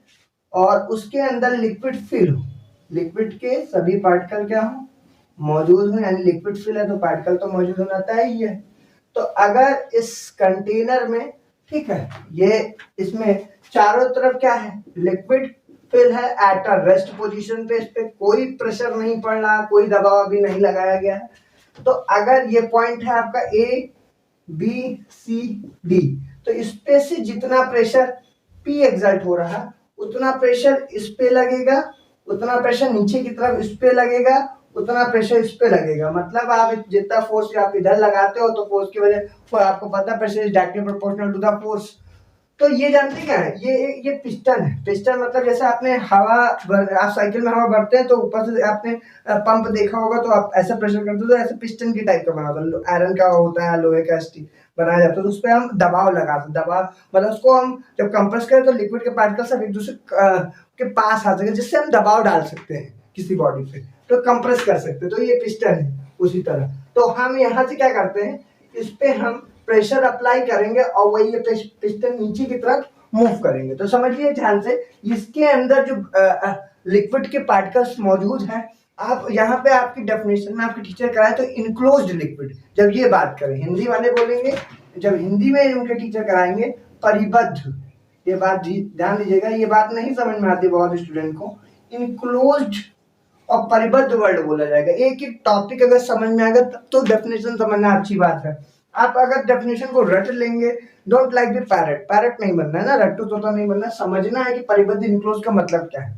और उसके अंदर लिक्विड फिल हो, लिक्विड के सभी पार्टिकल क्या हो, मौजूद हो, यानी लिक्विड फिल है तो पार्टिकल तो मौजूद होना तय ही है। तो अगर इस कंटेनर में, ठीक है, ये इसमें चारों तरफ क्या है, लिक्विड फिल है एट अ रेस्ट पोजीशन पे, इस पे कोई प्रेशर नहीं पड़ रहा, कोई दबाव भी नहीं लगाया गया है। तो अगर ये पॉइंट है आपका ए बी सी डी, तो इस पे से जितना प्रेशर P एक्सर्ट हो रहा है उतना प्रेशर इस पे लगेगा, उतना प्रेशर नीचे की तरफ इस पे लगेगा, उतना प्रेशर इस पे लगेगा। मतलब आप जितना फोर्स आप इधर लगाते हो तो फोर्स की वजह आपको पता है pressure is directly proportional to the force. तो ये जानते क्या है, ये पिस्टन है। पिस्टन मतलब जैसे आपने हवा आप साइकिल में हवा भरते हैं तो ऊपर से आपने पंप देखा होगा, तो आप ऐसा प्रेशर करते हो तो ऐसे पिस्टन की टाइप का बना होता है, आयरन का होता है, लोहे का स्टील बनाया जाता है, तो उस पर हम दबाव लगाते हैं। दबाव मतलब उसको हम जब कंप्रेस करें तो लिक्विड के पार्टिकल सब एक दूसरे के पास आ सके, जिससे हम दबाव डाल सकते हैं किसी बॉडी पे, तो कंप्रेस कर सकते हैं। तो ये पिस्टन है उसी तरह। तो हम यहाँ से क्या करते हैं, इस पे हम प्रेशर अप्लाई करेंगे और वही ये पिस्टन नीचे की तरफ मूव करेंगे। तो समझिए ध्यान से, इसके अंदर जो लिक्विड के पार्टिकल्स मौजूद हैं, आप यहाँ पे आपकी डेफिनेशन में आपके टीचर कराए तो इनक्लोज्ड लिक्विड, जब ये बात करें हिंदी वाले बोलेंगे, जब हिंदी में उनके टीचर कराएंगे परिबद्ध, ये बात ध्यान दीजिएगा, ये बात नहीं समझ में आती बहुत स्टूडेंट को। इनक्लोज्ड और परिबद्ध वर्ड बोला जाएगा। एक एक टॉपिक अगर समझ में आएगा तब तो डेफिनेशन समझना अच्छी बात है। आप अगर डेफिनेशन को रट लेंगे, don't like the parrot, parrot नहीं बनना है ना, रट्टू तोता नहीं बनना, समझना है कि परिबद्ध इनक्लोज का मतलब क्या है।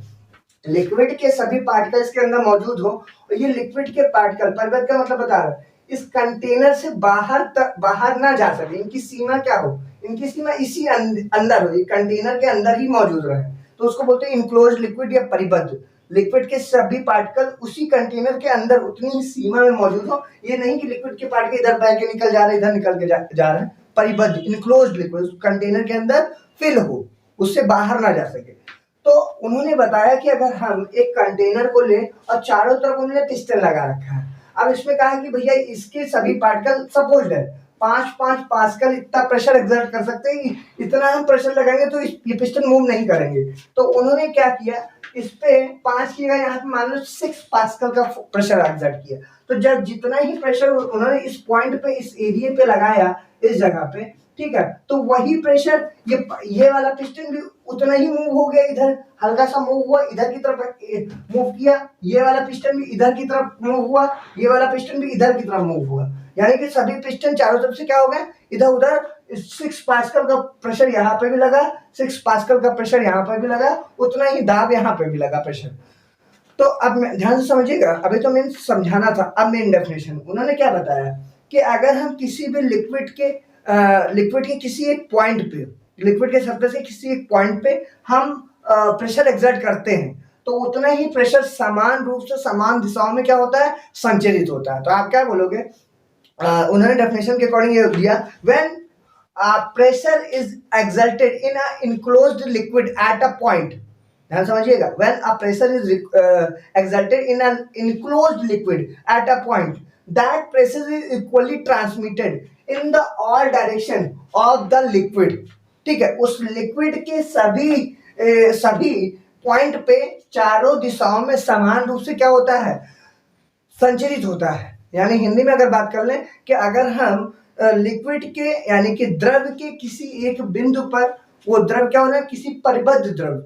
लिक्विड के सभी पार्टिकल्स के अंदर मौजूद हो, और ये लिक्विड के पार्टिकल, परिबद्ध का मतलब बता रहा है इस कंटेनर से बाहर ना जा सके, इनकी सीमा क्या हो, इनकी सीमा इसी अंदर हो, कंटेनर के अंदर ही मौजूद रहे, तो उसको बोलते हैं इनक्लोज लिक्विड या परिबद्ध। लिक्विड के सभी पार्टिकल उसी कंटेनर के अंदर उतनी ही सीमा में मौजूद हो, ये नहीं कि लिक्विड के पार्टिकल इधर बह के निकल जा रहे इधर निकल के जा रहे हैं। परिबद्ध इनक्लोज्ड लिक्विड कंटेनर के अंदर फिल हो, उससे बाहर ना जा सके। तो उन्होंने बताया कि अगर हम एक कंटेनर को लें और चारों तरफ उन्होंने पिस्टन लगा रखा है, अब इसमें कहा कि भैया इसके सभी पार्टिकल सपोज है 5 पास्कल इतना प्रेशर एक्सर्ट कर सकते हैं, इतना हम प्रेशर लगाएंगे तो ये पिस्टन मूव नहीं करेंगे। तो उन्होंने क्या किया, इस पे 5 की जगह यहाँ पे मान लो 6 पास्कल का प्रेशर एक्सर्ट किया। तो जब जितना ही प्रेशर उन्होंने इस पॉइंट पे, इस एरिया पे लगाया, इस जगह पे, ठीक है, तो वही प्रेशर ये वाला पिस्टन भी उतना ही मूव हो गया, इधर हल्का सा मूव हुआ, इधर की तरफ मूव किया, ये वाला पिस्टन भी इधर की तरफ मूव हुआ, ये वाला पिस्टन भी इधर की तरफ मूव हुआ, यानी कि सभी पिस्टन चारों तरफ से क्या हो गए, इधर उधर 6 पास्कल का प्रेशर यहाँ पे भी लगा, 6 पास्कल का प्रेशर यहाँ पर भी लगा, उतना ही दाब यहाँ पे भी लगा प्रेशर। तो अब ध्यान से समझिएगा, अभी तो मैंने समझाना था, अब मेन डेफिनेशन उन्होंने क्या बताया कि अगर हम किसी भी लिक्विड के किसी एक पॉइंट पे, लिक्विड के सरफेस के किसी एक पॉइंट पे हम प्रेशर एक्सर्ट करते हैं तो उतना ही प्रेशर समान रूप से समान दिशाओं में क्या होता है, संचरित होता है। तो आप क्या बोलोगे, उन्होंने डेफिनेशन के अकॉर्डिंग ये दिया, when pressure is exerted in a enclosed liquid at a point, ध्यान समझिएगा, when a pressure is exerted in an enclosed liquid at a point, that pressure is equally transmitted in the all direction of the liquid। ठीक है, उस liquid के सभी point पे चारों दिशाओं में समान रूप से क्या होता है, संचरित होता है। यानी हिंदी में अगर बात कर लें कि अगर हम लिक्विड के यानी कि द्रव के किसी एक बिंदु पर, वो द्रव क्या होना है, किसी परिबद्ध द्रव,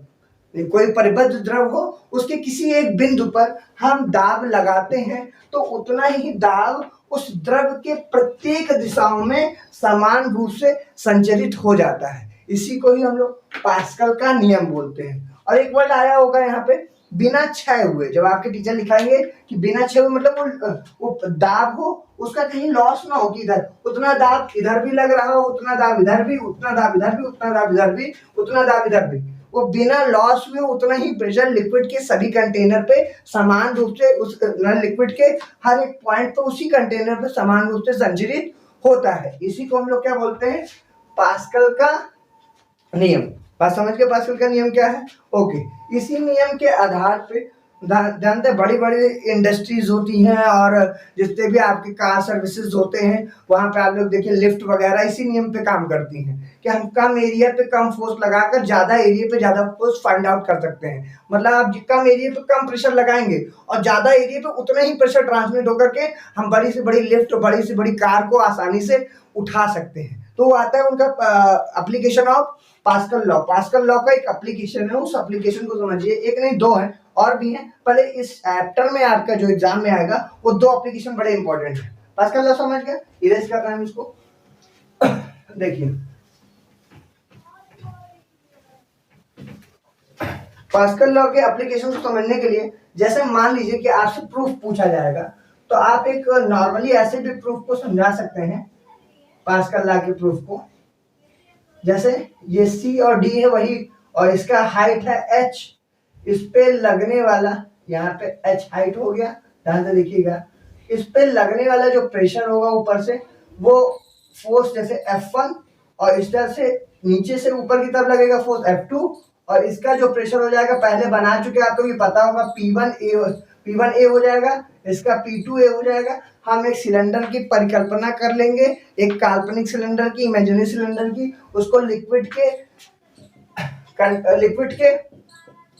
कोई परिबद्ध द्रव हो, उसके किसी एक बिंदु पर हम दाब लगाते हैं तो उतना ही दाब उस द्रव के प्रत्येक दिशाओं में समान रूप से संचरित हो जाता है। इसी को ही हम लोग पास्कल का नियम बोलते हैं। और एक वर्ड आया होगा यहाँ पे, बिना क्षय हुए, जब आपके टीचर लिखाएंगे कि बिना क्षय हुए मतलब वो दाब हो उसका कहीं लॉस ना हो कि इधर उतना दाब इधर भी लग रहा हो, उतना दाब इधर भी, उतना दाब इधर भी, उतना दाब इधर भी, उतना दाब इधर भी, वो बिना लॉस हुए उतना ही प्रेशर लिक्विड के सभी कंटेनर पे समान रूप से, उस लिक्विड के हर एक पॉइंट पे उसी कंटेनर पे समान रूप से संचरित होता है। इसी को हम लोग क्या बोलते हैं, पास्कल का नियम। बात समझ के, पास्कल का नियम क्या है, ओके। इसी नियम के आधार पे जानते हैं बड़ी बड़ी इंडस्ट्रीज होती हैं और जितने भी आपके कार सर्विसेज होते हैं वहाँ पे आप लोग देखिए लिफ्ट वगैरह इसी नियम पे काम करती हैं कि हम कम एरिया पे कम फोर्स लगाकर ज़्यादा एरिया पे ज़्यादा फोर्स फाइंड आउट कर सकते हैं। मतलब आप कम एरिया पे कम प्रेशर लगाएंगे और ज़्यादा एरिया पे उतना ही प्रेशर ट्रांसमिट होकर के हम बड़ी से बड़ी लिफ्ट, बड़ी से बड़ी कार को आसानी से उठा सकते हैं। तो वो आता है उनका application of Pascal law. Pascal law का एक एप्लीकेशन है, उस एप्लीकेशन को समझिए, एक नहीं दो है और भी हैं। पहले इस चैप्टर में आपका जो एग्जाम में आएगा वो दो एप्लीकेशन बड़े इंपॉर्टेंट है। पास्कल लॉ समझ गया, इरेज कर रहे हैं इसको। देखिए पास्कल लॉ के एप्लीकेशन को समझने के लिए, जैसे मान लीजिए कि आपसे प्रूफ पूछा जाएगा तो आप एक नॉर्मली ऐसे भी प्रूफ को समझा सकते हैं, पास्कल लॉ के प्रूफ को। जैसे ये C और D है वही, और इसका हाइट है H, इस पे लगने वाला, यहाँ पे H हाइट हो गया, ध्यान से देखिएगा, इस पे लगने वाला जो प्रेशर होगा ऊपर से वो फोर्स जैसे F1, और इस तरह से नीचे से ऊपर की तरफ लगेगा फोर्स F2, और इसका जो प्रेशर हो जाएगा पहले बना चुके आपको ये पता होगा, P1A हो जाएगा, इसका P2A हो जाएगा। हम एक सिलेंडर की परिकल्पना कर लेंगे, एक काल्पनिक सिलेंडर की, इमेजिनरी सिलेंडर की, उसको लिक्विड के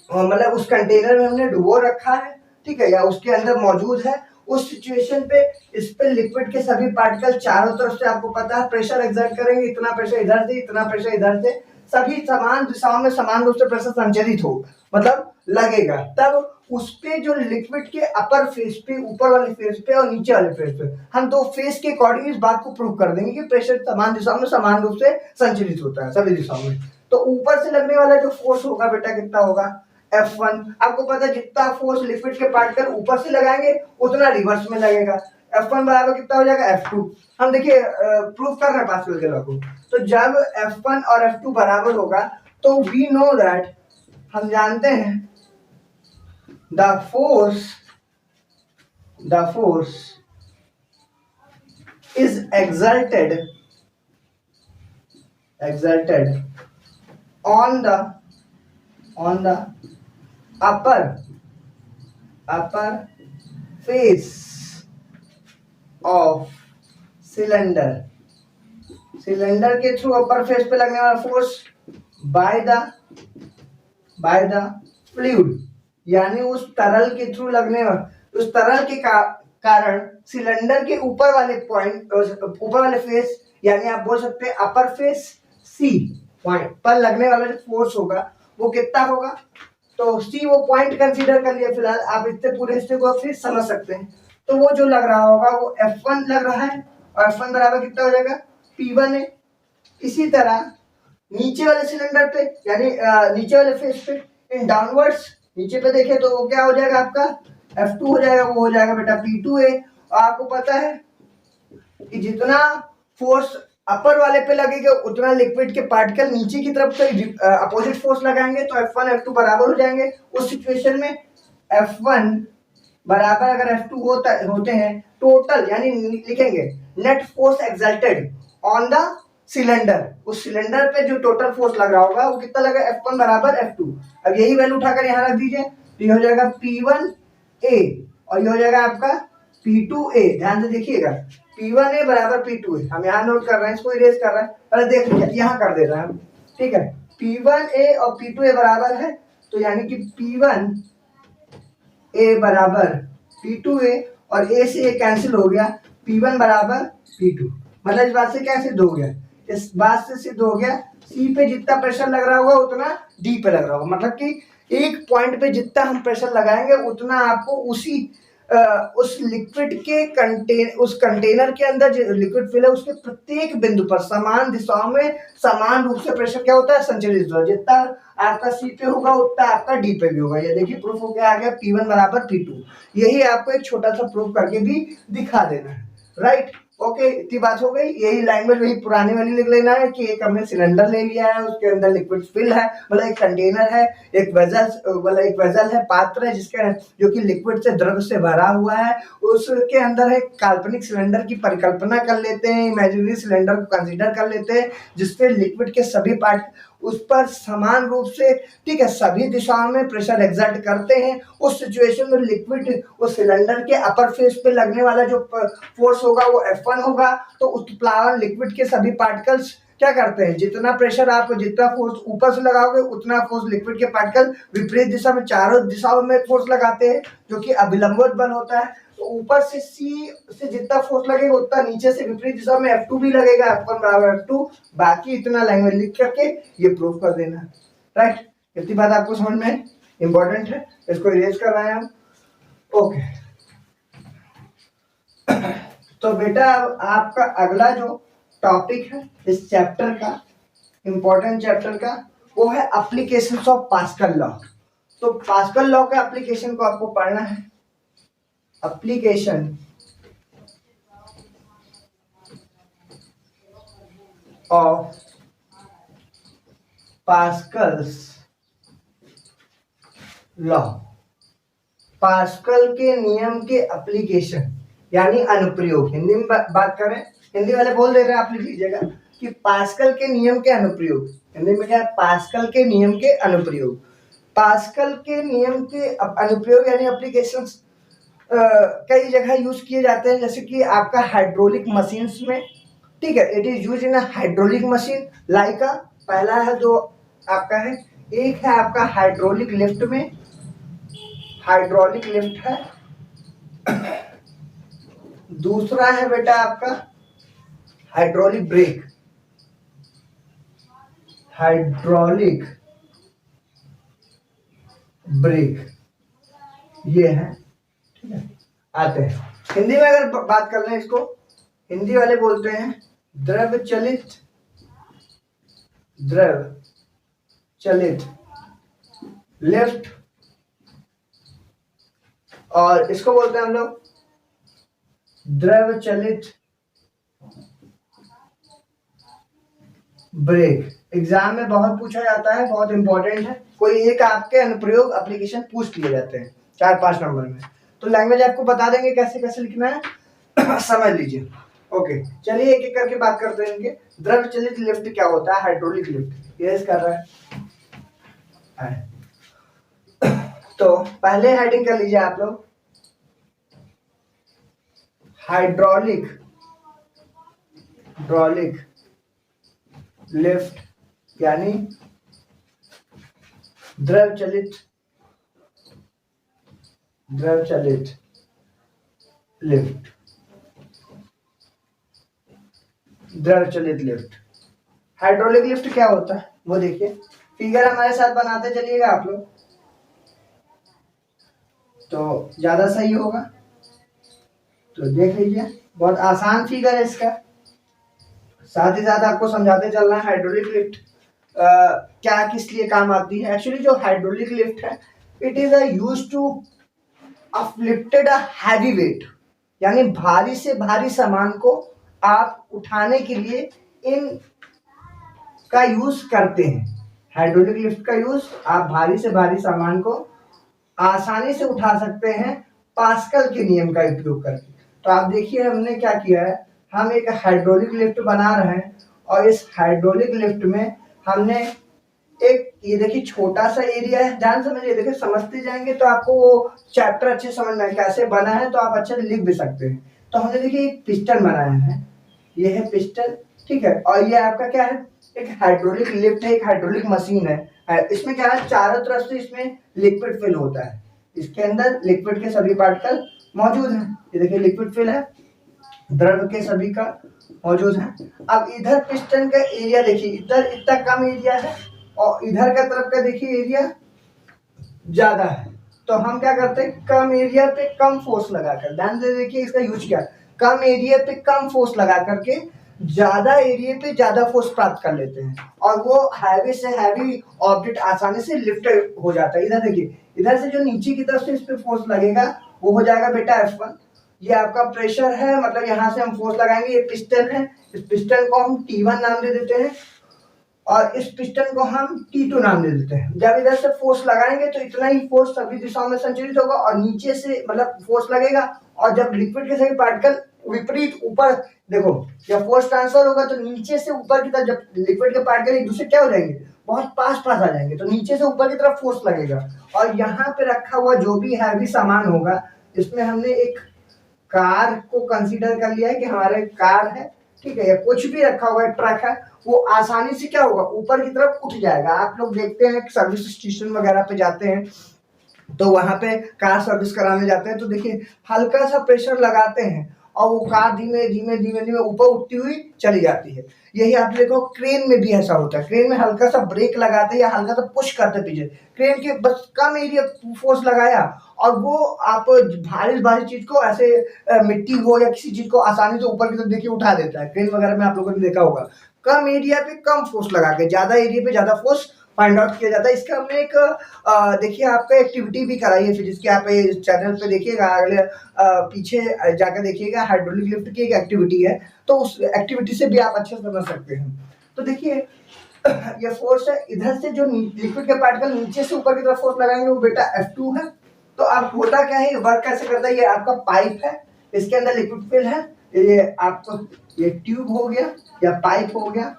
मतलब उस कंटेनर में हमने डुबो रखा है, ठीक है, या उसके अंदर मौजूद है। उस सिचुएशन पे इस पे लिक्विड के सभी पार्टिकल चारों तरफ से आपको पता है प्रेशर एक्सर्ट करेंगे, इतना प्रेशर इधर से, इतना प्रेशर इधर से, सभी समान दिशाओं में समान रूप से प्रेशर संचरित हो, मतलब लगेगा। तब उस पे जो लिक्विड के अपर फेस पे, ऊपर वाले फेस पे और नीचे वाले फेस पे, हम दो फेस के अकॉर्डिंग इस बात को प्रूव कर देंगे कि प्रेशर समान दिशाओं में समान रूप से संचरित होता है सभी दिशाओं में। तो ऊपर से लगने वाला जो फोर्स होगा बेटा कितना होगा, F1। आपको पता है जितना फोर्स लिक्विड के पार्टिकल ऊपर से लगाएंगे उतना रिवर्स में लगेगा। F1 बराबर कितना हो जाएगा, F2। हम देखिए प्रूफ कर रहे हैं पास्कल के लॉ को। तो जब F1 और F2 बराबर होगा तो वी नो दैट, हम जानते हैं, the force is exerted on the upper face of cylinder के थ्रू अपर फेस पे लगने वाला फोर्स बाय द फ्लूइड, यानी उस तरल के थ्रू लगने वाला, उस तरल के कारण सिलेंडर के ऊपर वाले पॉइंट, ऊपर वाले फेस, यानी आप बोल सकते हैं अपर फेस C पॉइंट पर लगने वाला जो फोर्स होगा वो कितना होगा। तो C वो पॉइंट कंसीडर कर लिया फिलहाल, आप इतने पूरे हिस्से को फिर समझ सकते हैं। तो वो जो लग रहा होगा वो F1 लग रहा है, और F1 बराबर कितना हो जाएगा, P1A। इसी तरह नीचे वाले सिलेंडर पे यानी नीचे वाले फेस पे इन डाउनवर्ड्स नीचे पे देखें तो वो क्या हो जाएगा आपका F2 हो जाएगा, वो हो जाएगा बेटा P2A। और आपको पता है कि जितना फोर्स अपर वाले पे लगेगा उतना लिक्विड के पार्टिकल नीचे की तरफ से अपोजिट फोर्स लगाएंगे तो F1 F2 बराबर हो जाएंगे। उस सिचुएशन में F1 बराबर अगर F2 होते हैं टोटल यानी लिखेंगे net force exalted on the cylinder, उस सिलेंडर पे जो टोटल फोर्स लग रहा होगा वो कितना लगा F1 बराबर F2। अब यही वैल्यू उठाकर यहाँ रख दीजिए तो ये हो जाएगा P1A और ये हो जाएगा आपका P2A। ध्यान से देखिएगा P1A बराबर P2A, हम यहाँ नोट कर रहे हैं, इसको इरेज कर रहे हैं, पहले देख लीजिए यहाँ कर दे रहे हैं हम, ठीक है। P1A और P2A बराबर है तो यानी कि P1A बराबर P2A और A से A कैंसिल हो गया, P1 बराबर P2। मतलब इस बात से क्या सिद्ध हो गया, इस बात से सिद्ध हो गया C पे जितना प्रेशर लग रहा होगा उतना D पे लग रहा होगा। मतलब कि एक पॉइंट पे जितना हम प्रेशर लगाएंगे उतना आपको उस लिक्विड के उस कंटेनर के अंदर जो लिक्विड फिल है उसके प्रत्येक बिंदु पर समान दिशाओं में समान रूप से प्रेशर क्या होता है संचालित होता है। जितना आपका सी पे होगा उतना आपका डी पे भी होगा। ये देखिए प्रूफ हो गया आ गया P1 बराबर P2। यही आपको एक छोटा सा प्रूफ करके भी दिखा देना है, राइट। ओके, इतनी बात हो गई। यही लैंग्वेज वही पुरानी वाली लिख लेना है कि एक हमने सिलेंडर ले लिया है, उसके अंदर लिक्विड फिल है, मतलब एक कंटेनर है, एक वेजल है, पात्र है जिसके जो कि लिक्विड से द्रव से भरा हुआ है, उसके अंदर एक काल्पनिक सिलेंडर की परिकल्पना कर लेते हैं, इमेजिनरी सिलेंडर को कंसीडर कर लेते हैं जिससे लिक्विड के सभी पार्ट उस पर समान रूप से, ठीक है, सभी दिशाओं में प्रेशर एक्सर्ट करते हैं। उस सिचुएशन में लिक्विड उस सिलेंडर के अपर फेस पे लगने वाला जो फोर्स होगा वो F1 होगा। तो उस प्लावन लिक्विड के सभी पार्टिकल्स क्या करते हैं, जितना प्रेशर आप जितना फोर्स ऊपर से लगाओगे उतना फोर्स लिक्विड के पार्टिकल विपरीत दिशा में चारों दिशाओं में फोर्स लगाते हैं जो कि अभिलंबवत बल होता है। तो ऊपर से C से जितना फोर्स लगेगा उतना नीचे से विपरीत दिशा में F2 भी लगेगा, F1 बराबर F2। बाकी इतना लैंग्वेज लिख करके ये प्रूफ कर देना, राइट। इतनी बात आपको समझ में इंपॉर्टेंट है, इसको इरेज कर रहे हैं हम। ओके तो बेटा आपका अगला जो टॉपिक है इस चैप्टर का, इंपॉर्टेंट चैप्टर का, वो है एप्लीकेशंस ऑफ पास्कल लॉ। तो पास्कल लॉ के एप्लीकेशन को आपको पढ़ना है। Application of Pascal's law, Pascal के नियम के एप्लीकेशन यानी अनुप्रयोग। हिंदी में बात करें, हिंदी वाले बोल दे रहे हैं, आप लिख लीजिएगा कि पास्कल के नियम के अनुप्रयोग। हिंदी में क्या है, पास्कल के नियम के अनुप्रयोग। पास्कल के नियम के अनुप्रयोग यानी एप्लीकेशंस कई जगह यूज किए जाते हैं, जैसे कि आपका हाइड्रोलिक मशीन्स में, ठीक है, it is use in hydraulic machine like पहला है जो आपका है, एक है आपका हाइड्रोलिक लिफ्ट में, हाइड्रोलिक लिफ्ट है। दूसरा है बेटा आपका हाइड्रोलिक ब्रेक, हाइड्रोलिक ब्रेक, ये है, ठीक है। आते हैं हिंदी में, अगर बात कर लें इसको, हिंदी वाले बोलते हैं द्रव चलित लिफ्ट, और इसको बोलते हैं हम लोग द्रव चलित ब्रेक। एग्जाम में बहुत पूछा जाता है, बहुत इंपॉर्टेंट है। कोई एक आपके अनुप्रयोग एप्लीकेशन पूछ लिए जाते हैं 4-5 नंबर में, तो लैंग्वेज आपको बता देंगे कैसे कैसे लिखना है समझ लीजिए। ओके चलिए एक एक करके बात करते हैं इनके। द्रव चलित लिफ्ट क्या होता है, हाइड्रोलिक लिफ्ट, ये कर रहा है। तो पहले हेडिंग कर लीजिए आप लोग, हाइड्रोलिक लिफ्ट यानी द्रव चलित लिफ्ट, द्रव चलित लिफ्ट। हाइड्रोलिक लिफ्ट क्या होता है वो देखिए, फिगर हमारे साथ बनाते चलिएगा आप लोग तो ज्यादा सही होगा। तो देख लीजिए, बहुत आसान फिगर है इसका, साथ ही साथ आपको समझाते चलना है हाइड्रोलिक लिफ्ट क्या किस लिए काम आती है। एक्चुअली जो हाइड्रोलिक लिफ्ट है, it is use to uplifted a heavy weight, यानी भारी से भारी सामान को आप उठाने के लिए इन का यूज करते हैं। हाइड्रोलिक लिफ्ट का यूज आप भारी से भारी सामान को आसानी से उठा सकते हैं पास्कल के नियम का उपयोग करके। तो आप देखिए हमने क्या किया है, हम एक हाइड्रोलिक लिफ्ट बना रहे हैं और इस हाइड्रोलिक लिफ्ट में हमने एक, ये देखिए छोटा सा एरिया है, ध्यान समझिए, देखिए समझते जाएंगे तो आपको वो चैप्टर अच्छे समझ में कैसे बना है तो आप अच्छे लिख भी सकते हैं। तो हमने देखिए एक पिस्टन बनाया है, ये है पिस्टन, ठीक है, और ये आपका क्या है, एक हाइड्रोलिक लिफ्ट है, एक हाइड्रोलिक मशीन है। इसमें क्या है, चारों तरफ से इसमें लिक्विड फिल होता है, इसके अंदर लिक्विड के सभी पार्टिकल मौजूद हैं। ये देखिए लिक्विड फिल है, द्रव के सभी का मौजूद है। अब इधर पिस्टन का एरिया देखिए, इधर इतना कम एरिया है और इधर का तरफ का देखिए एरिया ज्यादा है। तो हम क्या करते हैं, कम एरिया पे कम फोर्स लगाकर, ध्यान से देखिए इसका यूज क्या, कम एरिया पे कम फोर्स लगा करके ज्यादा एरिया पे ज्यादा फोर्स प्राप्त कर लेते हैं और वो हैवी से हैवी ऑब्जेक्ट आसानी से लिफ्ट हो जाता है। इधर देखिए, इधर से जो नीचे की तरफ से इस पे फोर्स लगेगा वो हो जाएगा बेटा F1। ये आपका प्रेशर है, मतलब यहाँ से हम फोर्स लगाएंगे, ये पिस्टन है, इस पिस्टन को हम T1 नाम दे देते हैं और इस पिस्टन को हम T2 नाम दे देते हैं। जब इधर से फोर्स लगाएंगे तो इतना ही फोर्स सभी दिशाओं में संचालित होगा और नीचे से मतलब फोर्स लगेगा और जब लिक्विड के सभी पार्टिकल विपरीत ऊपर, देखो जब फोर्स ट्रांसफर होगा तो नीचे से ऊपर की तरफ, जब लिक्विड के पार्टिकल एक दूसरे क्या हो जाएंगे, बहुत पास आ जाएंगे, तो नीचे से ऊपर की तरफ फोर्स लगेगा। और यहाँ पे रखा हुआ जो भी हैवी सामान होगा, इसमें हमने एक कार को कंसीडर कर लिया है कि हमारे कार है, ठीक है, या कुछ भी रखा हुआ है, ट्रक है, वो आसानी से क्या होगा, ऊपर की तरफ उठ जाएगा। आप लोग देखते हैं सर्विस स्टेशन वगैरह पे जाते हैं तो वहां पे कार सर्विस कराने जाते हैं तो देखिए हल्का सा प्रेशर लगाते हैं और वो कार धीमे धीमे धीमे धीमे ऊपर उठती हुई चली जाती है। यही आप देखो क्रेन में भी ऐसा होता है, क्रेन में हल्का सा ब्रेक लगाते या हल्का सा पुश करते पीछे, क्रेन के बस कम एरिया फोर्स लगाया और वो आप भारी भारी चीज को ऐसे मिट्टी हो या किसी चीज को आसानी से ऊपर की तरफ देखिए उठा देता है। क्रेन वगैरह में आप लोगों ने देखा होगा, कम एरिया पे कम फोर्स लगा के ज्यादा एरिया पे ज्यादा फोर्स फाइंड आउट किया जाता है। इसका हमने एक देखिए आपका एक्टिविटी भी कराई है फिजिक्स के, आप चैनल पे देखिएगा, अगले पीछे जाकर देखिएगा, हाइड्रोलिक लिफ्ट की एक एक्टिविटी है, तो उस एक्टिविटी से भी आप अच्छे से समझ सकते हैं। तो देखिए ये फोर्स है, इधर से जो लिक्विड के पार्टिकल नीचे से ऊपर की तरफ फोर्स लगाएंगे वो बेटा F2 है। तो अब होता क्या है, वर्क कैसे करता है, ये आपका पाइप है, इसके अंदर लिक्विड फिल है, ये आपको ये ट्यूब हो गया या पाइप हो गया,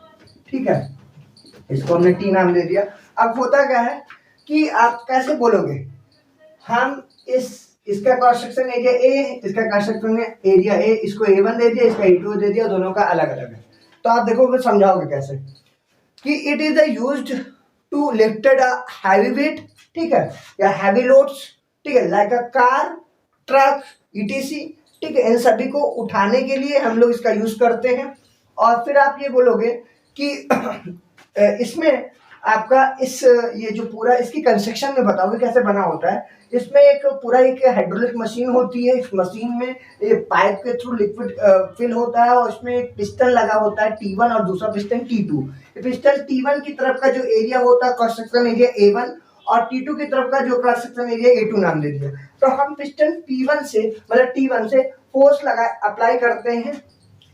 ठीक है, इसको हमने T नाम दे दिया। अब होता क्या है कि आप कैसे बोलोगे, हम इसका क्रॉस सेक्शन एरिया A, इसका क्रॉस सेक्शन एरिया A, इसको A1 दे दिया, इसका A2 दे दिया, दोनों का अलग अलग है। तो आप देखोगे समझाओगे कैसे कि it is used to lifted a heavy weight, ठीक है, या हैवी लोड्स, ठीक है, like a car, truck, ETC, ठीक है, इन सभी को उठाने के लिए हम लोग इसका यूज करते हैं। और फिर आप ये बोलोगे कि इसमें आपका इस ये जो पूरा इसकी कंस्ट्रक्शन में बताओगे कैसे बना होता है। इसमें एक पूरा एक हाइड्रोलिक मशीन होती है, इस मशीन में ये पाइप के थ्रू लिक्विड फिल होता है और इसमें एक पिस्टन लगा होता है T1 और दूसरा पिस्टन T2। पिस्टन T1 की तरफ का जो एरिया होता है क्रॉस सेक्शन एरिया A1 और T2 की तरफ का जो क्रॉस सेक्शन एरिया A2 नाम दे दिया। तो हम पिस्टन P1 से मतलब T1 से फोर्स लगा अप्लाई करते हैं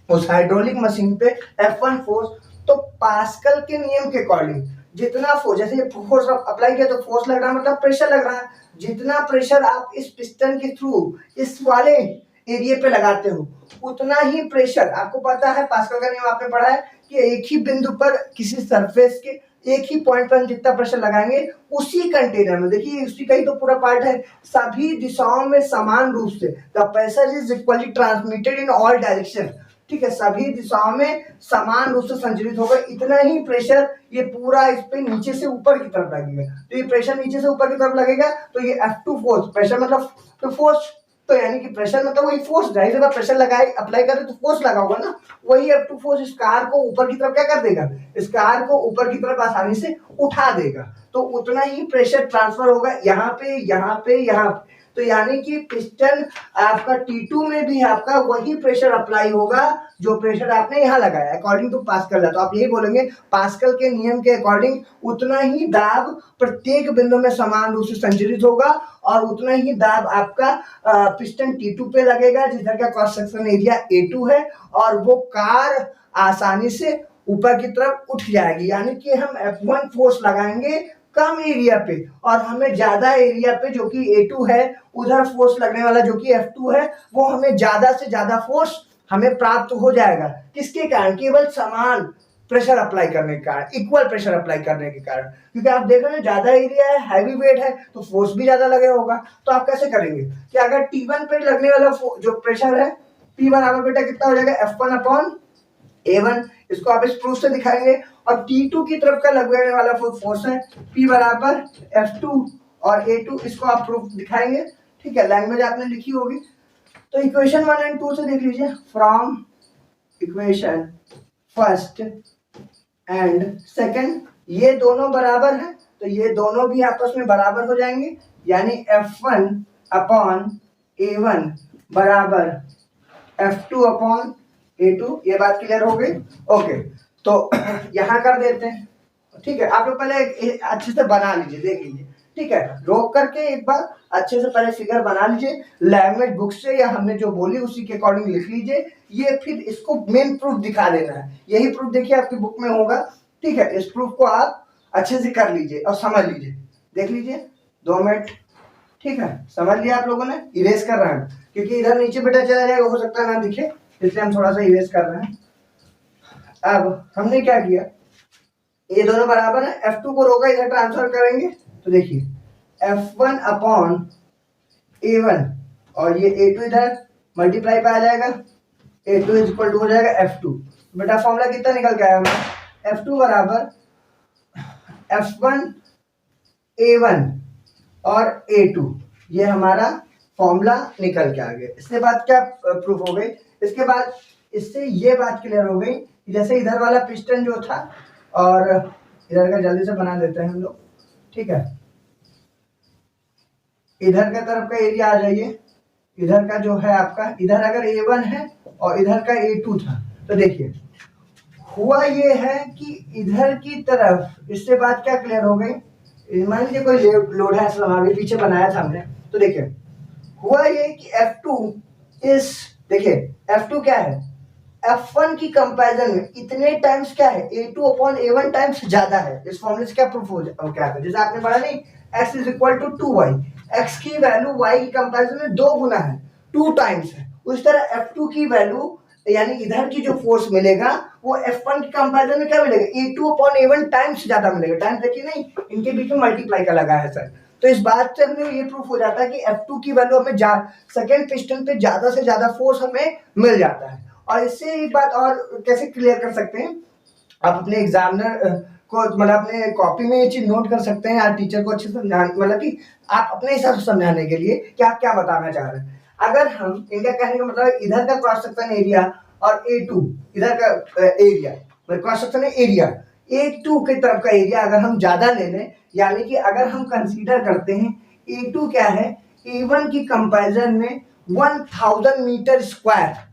उस हाइड्रोलिक मशीन पे F1 फोर्स। तो पास्कल के नियम के अकॉर्डिंग जितना फोर्स, जैसे फोर्स अप्लाई किया तो फोर्स लग रहा है मतलब प्रेशर लग रहा है, जितना प्रेशर आप इस पिस्टन के थ्रू इस वाले एरिया पे लगाते हो उतना ही प्रेशर, आपको पता है पास्कल का नियम आपने पढ़ा है कि एक ही बिंदु पर किसी सरफेस के एक ही पॉइंट पर हम जितना प्रेशर लगाएंगे उसी कंटेनर में, देखिए उसी का ही तो पूरा पार्ट है, सभी दिशाओं में समान रूप से the pressure is equally transmitted in all direction, ठीक है, सभी दिशाओं में समान रूप से संचालित होगा, इतना ही प्रेशर ये पूरा इस पे नीचे से ऊपर की तरफ लगेगा। तो ये प्रेशर नीचे से ऊपर की तरफ लगेगा तो ये F2 फोर्स, प्रेशर मतलब तो फोर्स, तो यानी कि प्रेशर मतलब वही फोर्स, जाहिर सी बात प्रेशर लगाए अप्लाई करे तो फोर्स लगा होगा ना, वही F2 फोर्स इस कार को ऊपर की तरफ क्या कर देगा, इस कार को ऊपर की तरफ आसानी से उठा देगा। तो उतना ही प्रेशर ट्रांसफर होगा यहाँ पे यहाँ पे यहाँ पे, तो यानी कि पिस्टन आपका T2 में भी आपका वही प्रेशर अप्लाई होगा जो प्रेशर आपने यहाँ लगाया अकॉर्डिंग टू पास्कल है। तो आप यही बोलेंगे पास्कल के नियम के अकॉर्डिंग उतना ही दाब प्रत्येक बिंदु में समान रूप से संचरित होगा और उतना ही दाब आपका पिस्टन T2 पे लगेगा जिधर का क्रॉस सेक्शन एरिया A2 है और वो कार आसानी से ऊपर की तरफ उठ जाएगी। यानी कि हम F1 फोर्स लगाएंगे कम एरिया पे और हमें ज्यादा एरिया पे जो कि A2 है उधर फोर्स लगने वाला जो कि F2 है वो हमें ज्यादा से ज्यादा फोर्स हमें प्राप्त हो जाएगा। किसके कारण? केवल समान प्रेशर अप्लाई करने के कारण, इक्वल प्रेशर अप्लाई करने के कारण। क्योंकि आप देख रहे हैं ज्यादा एरिया है, हैवी वेट है तो फोर्स भी ज्यादा लगे होगा। तो आप कैसे करेंगे कि अगर T1 पे लगने वाला जो प्रेशर है P बराबर बेटा कितना हो जाएगा F1 अपॉन A1, इसको आप इस प्रूफ से दिखाएंगे और T2 की तरफ का लगने वाला फोर्स है P बराबर F2 और A2, इसको आप प्रूफ दिखाएंगे। ठीक है, लैंग्वेज आपने लिखी होगी। तो इक्वेशन 1 एंड 2 से देख लीजिए। From equation first and second ये दोनों बराबर है तो ये दोनों भी आपस में बराबर हो जाएंगे, यानी F1 अपॉन A1 बराबर F2 अपॉन A2। ये बात क्लियर हो गई? ओके, तो यहाँ कर देते हैं। ठीक है, आप लोग पहले अच्छे से बना लीजिए, देख लीजिए। ठीक है, रोक करके एक बार अच्छे से पहले फिगर बना लीजिए, लैंग्वेज बुक से या हमने जो बोली उसी के अकॉर्डिंग लिख लीजिए। ये फिर इसको मेन प्रूफ दिखा देना है। यही प्रूफ देखिए आपकी बुक में होगा। ठीक है, इस प्रूफ को आप अच्छे से कर लीजिए और समझ लीजिए। देख लीजिए 2 मिनट। ठीक है, समझ लिया आप लोगों ने? इरेज कर रहे हैं क्योंकि इधर नीचे बेटा चला जाएगा, हो सकता है ना दिखे, इसलिए हम थोड़ा सा इरेज कर रहे हैं। अब हमने क्या किया, ये दोनों बराबर है, F2 को रोका, इधर ट्रांसफर करेंगे तो देखिए F1 अपॉन A1 और ये A2 इधर मल्टीप्लाई पे आ जाएगा, A2 इक्वल टू हो जाएगा F2। बेटा फॉर्मूला कितना निकल के आया हमारा? F2 बराबर F1 A1 और A2, ये हमारा फॉर्मूला निकल के आ गया। इसके बाद क्या प्रूफ हो गई? इसके बाद इससे ये बात क्लियर हो गई कि जैसे इधर वाला पिस्टन जो था, और इधर का जल्दी से बना देते हैं हम लोग। ठीक है, इधर का तरफ का एरिया आ जाइए। इधर का जो है आपका, इधर अगर A1 है और इधर का A2 था तो देखिए हुआ ये है कि इधर की तरफ, इससे बात क्या क्लियर हो गई? मान लीजिए कोई लोड है, हमारे पीछे बनाया था हमने, तो देखिए हुआ ये कि F2 इस, देखिए F2 क्या है, F1 की कंपैरिजन में इतने टाइम्स क्या है, A2 अपॉन A1 टाइम्स ज्यादा है। इस फॉर्मूले से क्या प्रूफ हो क्या है? जैसे आपने पढ़ा नहीं, x is equal to 2y, x की वैल्यू y की कंपैरिजन में 2 गुना है, 2 टाइम्स है। उस तरह F2 की वैल्यू यानी इधर की जो फोर्स मिलेगा वो F1 की कंपैरिजन में क्या मिलेगा, A2 अपॉन A1 टाइम्स ज्यादा मिलेगा। टाइम्स देखिए नहीं, इनके बीच में मल्टीप्लाई का लगा है सर। तो इस बात से हमें ये प्रूफ हो जाता है कि F2 की वैल्यू हमें सेकेंड पिस्टन पे ज्यादा से ज्यादा फोर्स हमें मिल जाता है। और इससे एक बात और कैसे क्लियर कर सकते हैं, आप अपने एग्जामिनर को मतलब अपने कॉपी में ये चीज नोट कर सकते हैं, या टीचर को अच्छे से मतलब कि आप अपने हिसाब से समझाने के लिए कि आप क्या बताना चाह रहे हैं। अगर हम इनका कहने का मतलब इधर का क्रॉस सेक्शन एरिया और A2 इधर का एरिया, मतलब क्रॉस सेक्शन एरिया A2 की तरफ का एरिया अगर हम ज्यादा ले लें, यानी कि अगर हम कंसीडर करते हैं A2 क्या है, A1 की कंपैरिजन में 1000 मीटर स्क्वायर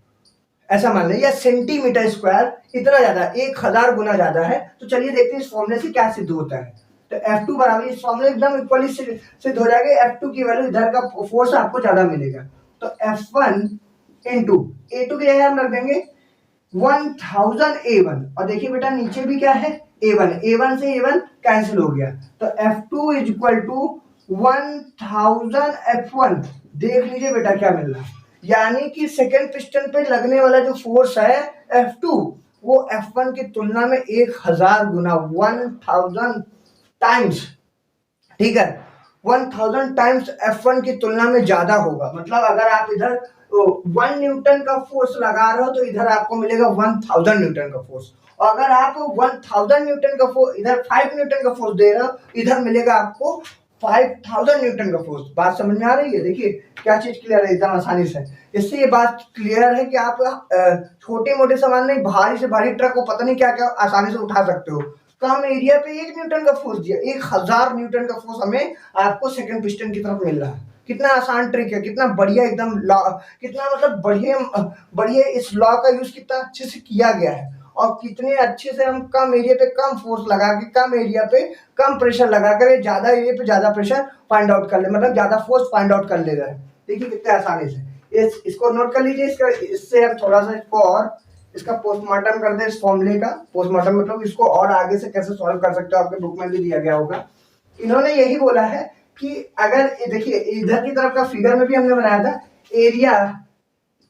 ऐसा मान लें, या सेंटीमीटर स्क्वायर इतना ज्यादा, 1000 गुना ज्यादा है। तो चलिए देखते हैं इस फॉर्मूले से क्या सिद्ध होता है। तो F2 बराबर, इस फॉर्मूले एकदम इक्वली सिद्ध हो जाएगा। F2 की वैल्यू इधर का फोर्स आपको ज्यादा मिलेगा, तो F1 इंटू A2 की जगह हम रख देंगे 1000 A1, और देखिए बेटा नीचे भी क्या है A1 से A1 कैंसिल हो गया, तो F2 is equal to 1000 F1। देख लीजिए बेटा क्या मिल रहा है, यानी कि सेकेंड पिस्टन पे लगने वाला जो फोर्स है F2 वो F1 की तुलना में 1000 गुना, 1000 टाइम्स, ठीक है 1000 टाइम्स F1 की तुलना में ज्यादा होगा। मतलब अगर आप इधर 1 न्यूटन का फोर्स लगा रहे हो तो इधर आपको मिलेगा 1000 न्यूटन का फोर्स, और अगर आप 1000 न्यूटन का फोर्स इधर 5 न्यूटन का फोर्स दे रहे हो, इधर मिलेगा आपको 5000 न्यूटन का फोर्स। बात समझ में आ रही है? देखिए क्या चीज क्लियर है एकदम आसानी से। इससे ये बात क्लियर है कि आप छोटे मोटे सामान नहीं, भारी से भारी ट्रक को पता नहीं क्या क्या आसानी से उठा सकते हो। कम एरिया पे 1 न्यूटन का फोर्स दिया, 1000 न्यूटन का फोर्स हमें आपको सेकंड पिस्टन की तरफ मिल रहा है। कितना आसान ट्रिक है, कितना बढ़िया एकदम लॉ, कितना मतलब बढ़िया बढ़िया इस लॉ का यूज कितना अच्छे से किया गया है, और कितने अच्छे से हम कम एरिया पे कम फोर्स लगा के, कम एरिया पे कम प्रेशर लगा कर ज्यादा एरिया पे ज्यादा प्रेशर फाइंड आउट कर ले, मतलब ज्यादा फोर्स फाइंड आउट कर ले रहे हैं। देखिए कितने आसानी से इसको नोट कर लीजिए। इसका इससे हम थोड़ा सा इसको और इसका पोस्टमार्टम कर दे इस फॉर्मूले का। पोस्टमार्टम मतलब इसको और आगे से कैसे सॉल्व कर सकते हो, आपके बुक में भी दिया गया होगा। इन्होंने यही बोला है कि अगर देखिए इधर की तरफ का फिगर में भी हमने बनाया था, area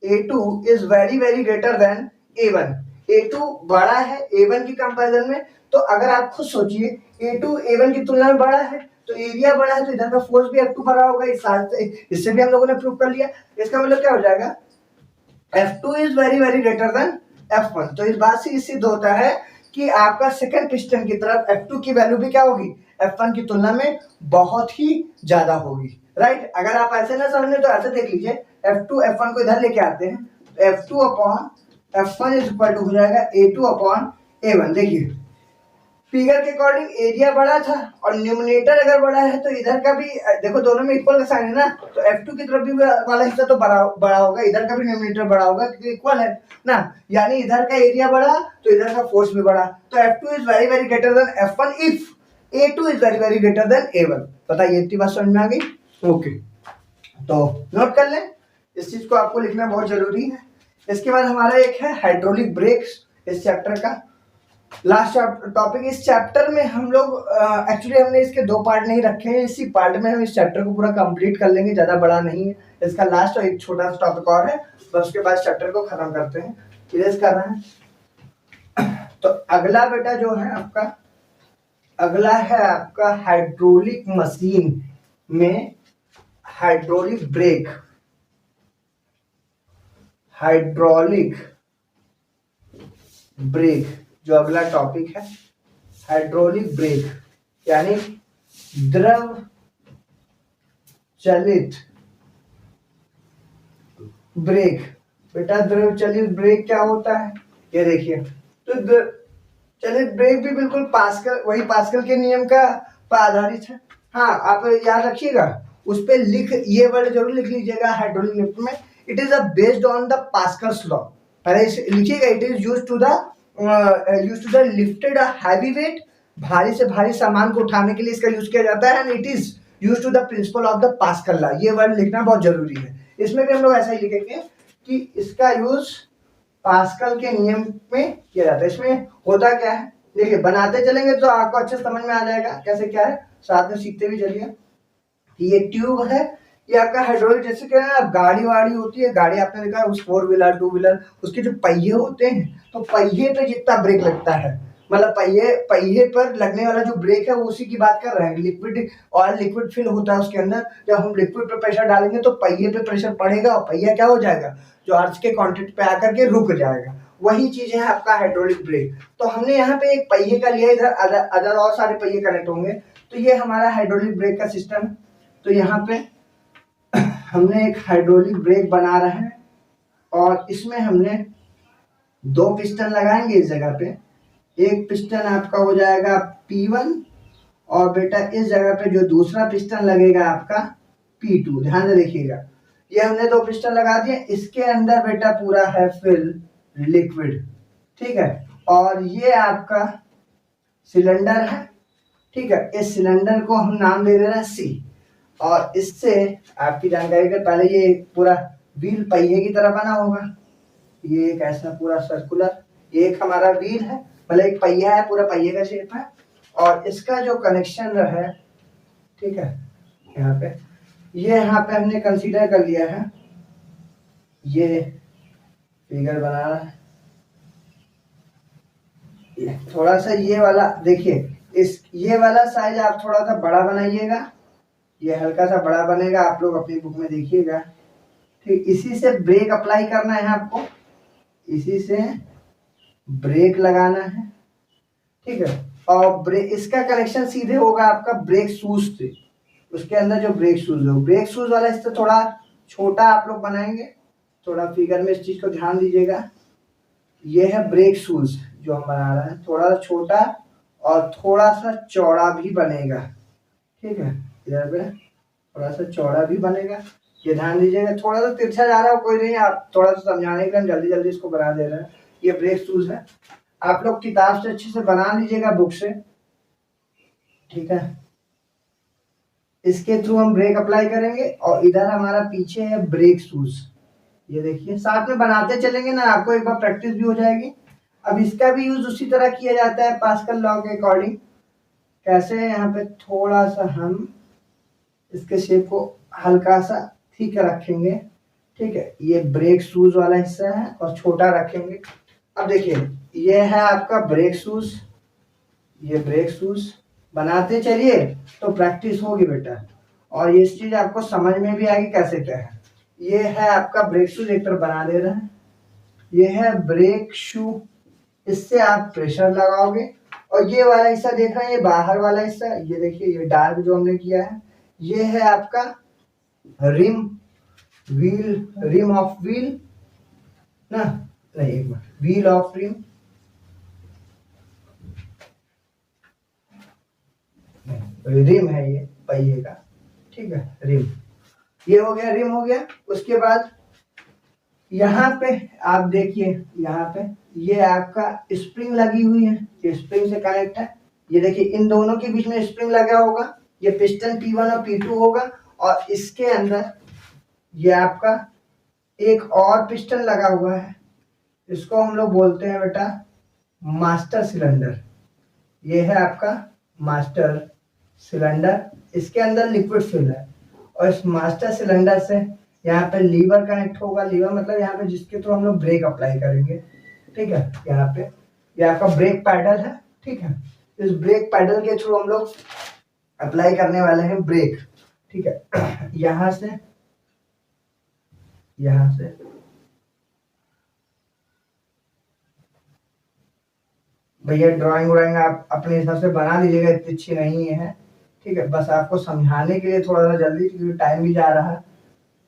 A2 is very very greater than A1। A2 बड़ा है A1 की कंपैरिजन में, तो अगर आप खुद सोचिए A2 A1 की तुलना में बड़ा है तो एरिया बड़ा है, तो इधर का फोर्स भी F2 बड़ा होगा। इससे भी हम लोगों ने प्रूव कर लिया। इसका मतलब क्या हो जाएगा, F2 is very very greater than F1। तो इस बात से सिद्ध होता है कि आपका सेकंड पिस्टन की तरफ F2 की वैल्यू भी क्या होगी, F1 की तुलना में बहुत ही ज्यादा होगी, राइट। अगर आप ऐसे ना समझे तो ऐसे देख लीजिए, F2 F1 को इधर लेके आते हैं, तो F2 upon F1 is equal to हो जाएगा A2 अपॉन A1। देखिए फिगर के अकॉर्डिंग एरिया बड़ा था और न्यूमिनेटर अगर बड़ा है तो इधर का भी देखो, दोनों में इक्वल का साइन है ना, तो F2 की तरफ भी वाला हिस्सा तो बड़ा होगा, इधर का भी न्यूमिनेटर बड़ा होगा क्योंकि इक्वल है ना, यानी इधर का एरिया बड़ा तो इधर का फोर्स भी बड़ा। तो F2 is very very greater than F1 if A2 is very very greater than A1। बताइए इतनी बात समझ में आ गई? ओके, तो नोट कर लें, इस चीज को आपको लिखना बहुत जरूरी है। इसके बाद हमारा एक है हाइड्रोलिक ब्रेक्स, इस चैप्टर का लास्ट टॉपिक। इस चैप्टर में हम लोग एक्चुअली हमने इसके दो पार्ट नहीं रखे हैं, इसी पार्ट में हम इस चैप्टर को पूरा कंप्लीट कर लेंगे, ज्यादा बड़ा नहीं है इसका। लास्ट और एक छोटा सा टॉपिक और है, बस उसके बाद चैप्टर को खत्म करते हैं, इरेज कर रहे हैं। तो अगला बेटा जो है आपका, अगला है आपका हाइड्रोलिक मशीन में हाइड्रोलिक ब्रेक। हाइड्रोलिक ब्रेक जो अगला टॉपिक है, हाइड्रोलिक ब्रेक यानी द्रव चलित ब्रेक। बेटा द्रव चलित ब्रेक क्या होता है, ये देखिए। तो चलित ब्रेक भी बिल्कुल पास्कल, वही पास्कल के नियम का आधारित है। हाँ, आप याद रखिएगा, उस पर ये वर्ड जरूर लिख लीजिएगा हाइड्रोलिक लिफ्ट में, it is based on the Pascal's law. पहले लिखिएगा, it is used to the lifted heavy weight, भारी से भारी सामान को उठाने के लिए इसका यूज किया जाता है, and it is used to the principle of the Pascal law. ये वर्ड लिखना बहुत जरूरी है। इसमें भी हम लोग ऐसा ही लिखेंगे कि इसका यूज पास्कल के नियम में किया जाता है। इसमें होता क्या है, देखिए बनाते चलेंगे तो आपको अच्छे समझ में आ जाएगा कैसे क्या है, साथ में सीखते भी चलिए। ये ट्यूब है, ये आपका हाइड्रोलिक, जैसे क्या है गाड़ी वाड़ी होती है, गाड़ी आपने देखा है उस 4 व्हीलर 2 व्हीलर, उसके जो पहिए होते हैं, तो पहिए पे जितना ब्रेक लगता है, मतलब पहिए पर लगने वाला जो ब्रेक है वो उसी की बात कर रहे हैं। लिक्विड ऑयल लिक्विड फिल होता है उसके अंदर, जब हम लिक्विड पे प्रेशर डालेंगे तो पहिए पे प्रेशर पड़ेगा और पहिया क्या हो जाएगा, जो अर्थ के कांटेक्ट पे आकर के रुक जाएगा। वही चीज है आपका हाइड्रोलिक ब्रेक। तो हमने यहाँ पे एक पहिए का लिया, इधर अदर और सारे पहिए कनेक्ट होंगे, तो ये हमारा हाइड्रोलिक ब्रेक का सिस्टम। तो यहाँ पे हमने एक हाइड्रोलिक ब्रेक बना रहे हैं और इसमें हमने 2 पिस्टन लगाएंगे इस जगह पे। एक पिस्टन आपका हो जाएगा P1 और बेटा इस जगह पे जो दूसरा पिस्टन लगेगा आपका P2। ध्यान से देखिएगा, ये हमने 2 पिस्टन लगा दिए, इसके अंदर बेटा पूरा है फिल लिक्विड, ठीक है। और ये आपका सिलेंडर है, ठीक है। इस सिलेंडर को हम नाम दे दे रहे हैं C। और इससे आपकी जानकारी के पहले ये पूरा व्हील पहिए की तरह बना होगा, ये एक ऐसा पूरा सर्कुलर, ये एक हमारा व्हील है, मतलब एक पहिया है, पूरा पहिए का शेप है। और इसका जो कनेक्शन है, ठीक है, यहाँ पे हमने कंसीडर कर लिया है, ये फिगर बना रहा है, थोड़ा सा ये वाला देखिए, ये वाला साइज आप थोड़ा सा बड़ा बनाइएगा, ये हल्का सा बड़ा बनेगा, आप लोग अपनी बुक में देखिएगा, ठीक। इसी से ब्रेक अप्लाई करना है आपको, इसी से ब्रेक लगाना है, ठीक है। और इसका कनेक्शन सीधे होगा आपका ब्रेक शूज से, उसके अंदर जो ब्रेक शूज हो, ब्रेक शूज वाला इससे थोड़ा छोटा आप लोग बनाएंगे, थोड़ा फिगर में इस चीज को ध्यान दीजिएगा। ये है ब्रेक शूज जो हम बना रहे हैं, थोड़ा सा छोटा और थोड़ा सा चौड़ा भी बनेगा, ठीक है, इधर पे थोड़ा सा चौड़ा भी बनेगा। ये ध्यान दीजिएगा, थोड़ा सा तिरछा जा रहा हो कोई नहीं, आप थोड़ा सा समझाने के लिए हम जल्दी जल्दी इसको बना दे रहे हैं। ये ब्रेक शूज है, आप लोग किताब से अच्छे से बना लीजिएगा, बुक से, ठीक है। इसके थ्रू हम ब्रेक अप्लाई करेंगे और इधर हमारा पीछे है ब्रेक शूज। ये देखिए साथ में बनाते चलेंगे ना, आपको एक बार प्रैक्टिस भी हो जाएगी। अब इसका भी यूज उसी तरह किया जाता है पास्कल लॉ के अकॉर्डिंग। कैसे, यहाँ पे थोड़ा सा हम इसके शेप को हल्का सा ठीक रखेंगे, ठीक है। ये ब्रेक शूज वाला हिस्सा है और छोटा रखेंगे। अब देखिए ये है आपका ब्रेक शूज, ये ब्रेक शूज बनाते चलिए तो प्रैक्टिस होगी बेटा, और ये चीज आपको समझ में भी आएगी कैसे क्या है। ये है आपका ब्रेक शूज, एक तरफ बना दे रहे हैं। ये है ब्रेक शू, इससे आप प्रेशर लगाओगे। और ये वाला हिस्सा देख रहे हैं, ये बाहर वाला हिस्सा, ये देखिए ये डार्क जो हमने किया है, ये है आपका rim, wheel, rim of wheel ना, नहीं एक minute, wheel of rim, rim है ये पहिए का, ठीक है, रिम। ये हो गया, रिम हो गया। उसके बाद यहाँ पे आप देखिए, यहाँ पे ये आपका स्प्रिंग लगी हुई है, ये स्प्रिंग से कनेक्ट है। ये देखिए इन दोनों के बीच में स्प्रिंग लगा होगा, ये पिस्टन P1 और P2 होगा, और इसके अंदर ये आपका एक और पिस्टन लगा हुआ है, इसको हम लोग बोलते हैं बेटा मास्टर सिलेंडर। ये है आपका मास्टर सिलेंडर, इसके अंदर लिक्विड फिल है, और इस मास्टर सिलेंडर से यहाँ पे लीवर कनेक्ट होगा। लीवर मतलब यहाँ पे जिसके थ्रू हम लोग ब्रेक अप्लाई करेंगे, ठीक है। यहाँ पे ये आपका ब्रेक पैडल है, ठीक है। इस ब्रेक पैडल के थ्रू हम लोग अप्लाई करने वाले हैं ब्रेक, ठीक है। यहाँ से भैया ड्राइंग व्राइंग आप अपने हिसाब से बना लीजिएगा, इतनी अच्छी नहीं है, ठीक है। बस आपको समझाने के लिए थोड़ा सा जल्दी, क्योंकि टाइम भी जा रहा है,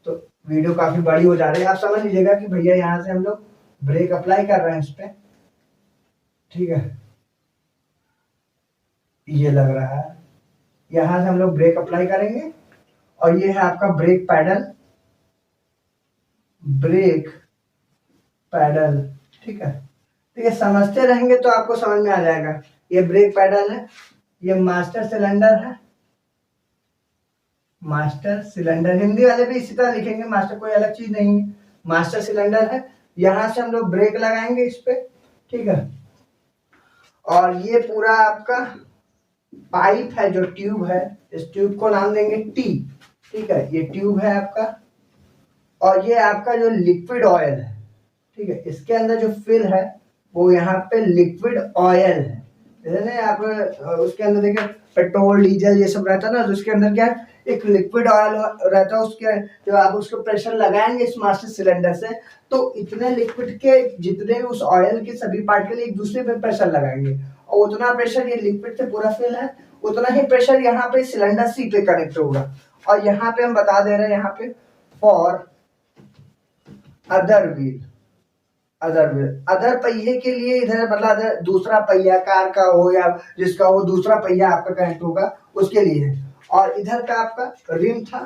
तो वीडियो काफी बड़ी हो जा रही है। आप समझ लीजिएगा कि भैया यहाँ से हम लोग ब्रेक अप्लाई कर रहे हैं इस पे, ठीक है। ये लग रहा है, यहाँ से हम लोग ब्रेक अप्लाई करेंगे, और ये है आपका ब्रेक पैडल, ब्रेक पैडल, ठीक है। ठीक है, समझते रहेंगे तो आपको समझ में आ जाएगा। ये ब्रेक पैडल है, ये मास्टर सिलेंडर है, मास्टर सिलेंडर, हिंदी वाले भी इसी तरह लिखेंगे, मास्टर कोई अलग चीज नहीं है, मास्टर सिलेंडर है। यहां से हम लोग ब्रेक लगाएंगे इस पे, ठीक है। और ये पूरा आपका पाइप है, जो ट्यूब है, इस ट्यूब को नाम देंगे टी, ठीक है। ये ट्यूब है आपका, और ये आपका जो लिक्विड ऑयल है, ठीक है, इसके अंदर जो फिल है वो यहाँ पे लिक्विड ऑयल है, जैसे ना आप उसके अंदर देखिए पेट्रोल डीजल ये सब रहता है ना, तो उसके अंदर क्या है, एक लिक्विड ऑयल रहता है, उसके जो आप उसको प्रेशर लगाएंगे इस मास्टर सिलेंडर से, तो इतने लिक्विड के जितने भी उस ऑयल के सभी पार्टिकल एक दूसरे पे प्रेशर लगाएंगे, और उतना प्रेशर ये लिक्विड से पूरा फिल है, उतना ही प्रेशर यहाँ पे सिलेंडर सी पे कनेक्ट होगा। और यहाँ पे हम बता दे रहे हैं, यहाँ पे फॉर अदर व्हील, अदर पहिए के लिए, इधर मतलब अदर दूसरा पहिया कार का हो या जिसका हो दूसरा पहिया आपका कनेक्ट होगा उसके लिए है। और इधर का आपका रिम था,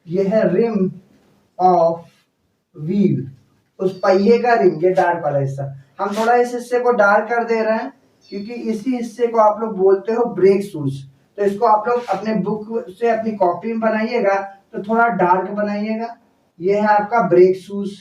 ये है रिम ऑफ व्हील, उस पहिए का रिम, ये डार्क वाला हिस्सा। हम थोड़ा इस हिस्से को डार्क कर दे रहे हैं क्योंकि इसी हिस्से को आप लोग बोलते हो ब्रेक शूज, तो इसको आप लोग अपने बुक से अपनी कॉपी में बनाइएगा तो थोड़ा डार्क बनाइएगा। ये है आपका ब्रेक शूज,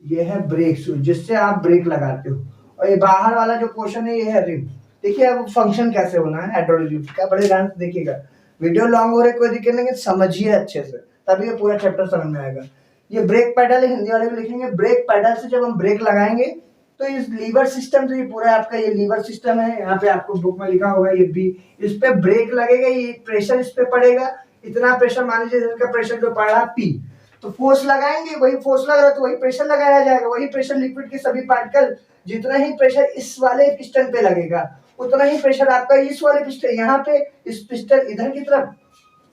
ये है ब्रेक शूज जिससे आप ब्रेक लगाते हो। और ये बाहर वाला जो पोर्शन है ये है रिम। देखिए अब फंक्शन कैसे होना है हाइड्रोलिक लिफ्ट का, बड़े ध्यान से देखिएगा। वीडियो लॉन्ग हो रहा है कोई दिक्कत नहीं, समझिए अच्छे से, तभी ये पूरा चैप्टर समझ में आएगा। ये ब्रेक पैडल है, हिंदी वाले भी लिखेंगे। ब्रेक पैडल से जब हम ब्रेक लगाएंगे तो इस लीवर सिस्टम से, ये पूरा आपका ये लीवर सिस्टम है, यहाँ पे आपको बुक में लिखा होगा ये बी, इस पे ब्रेक लगेगा, ये प्रेशर इस पे पड़ेगा, इतना प्रेशर मान लीजिए इसका प्रेशर जो पड़ रहा पी, तो फोर्स लगाएंगे, वही फोर्स लग रहा है तो वही प्रेशर लगाया जाएगा, वही प्रेशर लिक्विड के सभी पार्टिकल, जितना ही प्रेशर इस वाले पिस्टन पे लगेगा उतना ही प्रेशर आपका इस वाले पिस्टन, यहाँ पे इस पिस्टन इधर की तरफ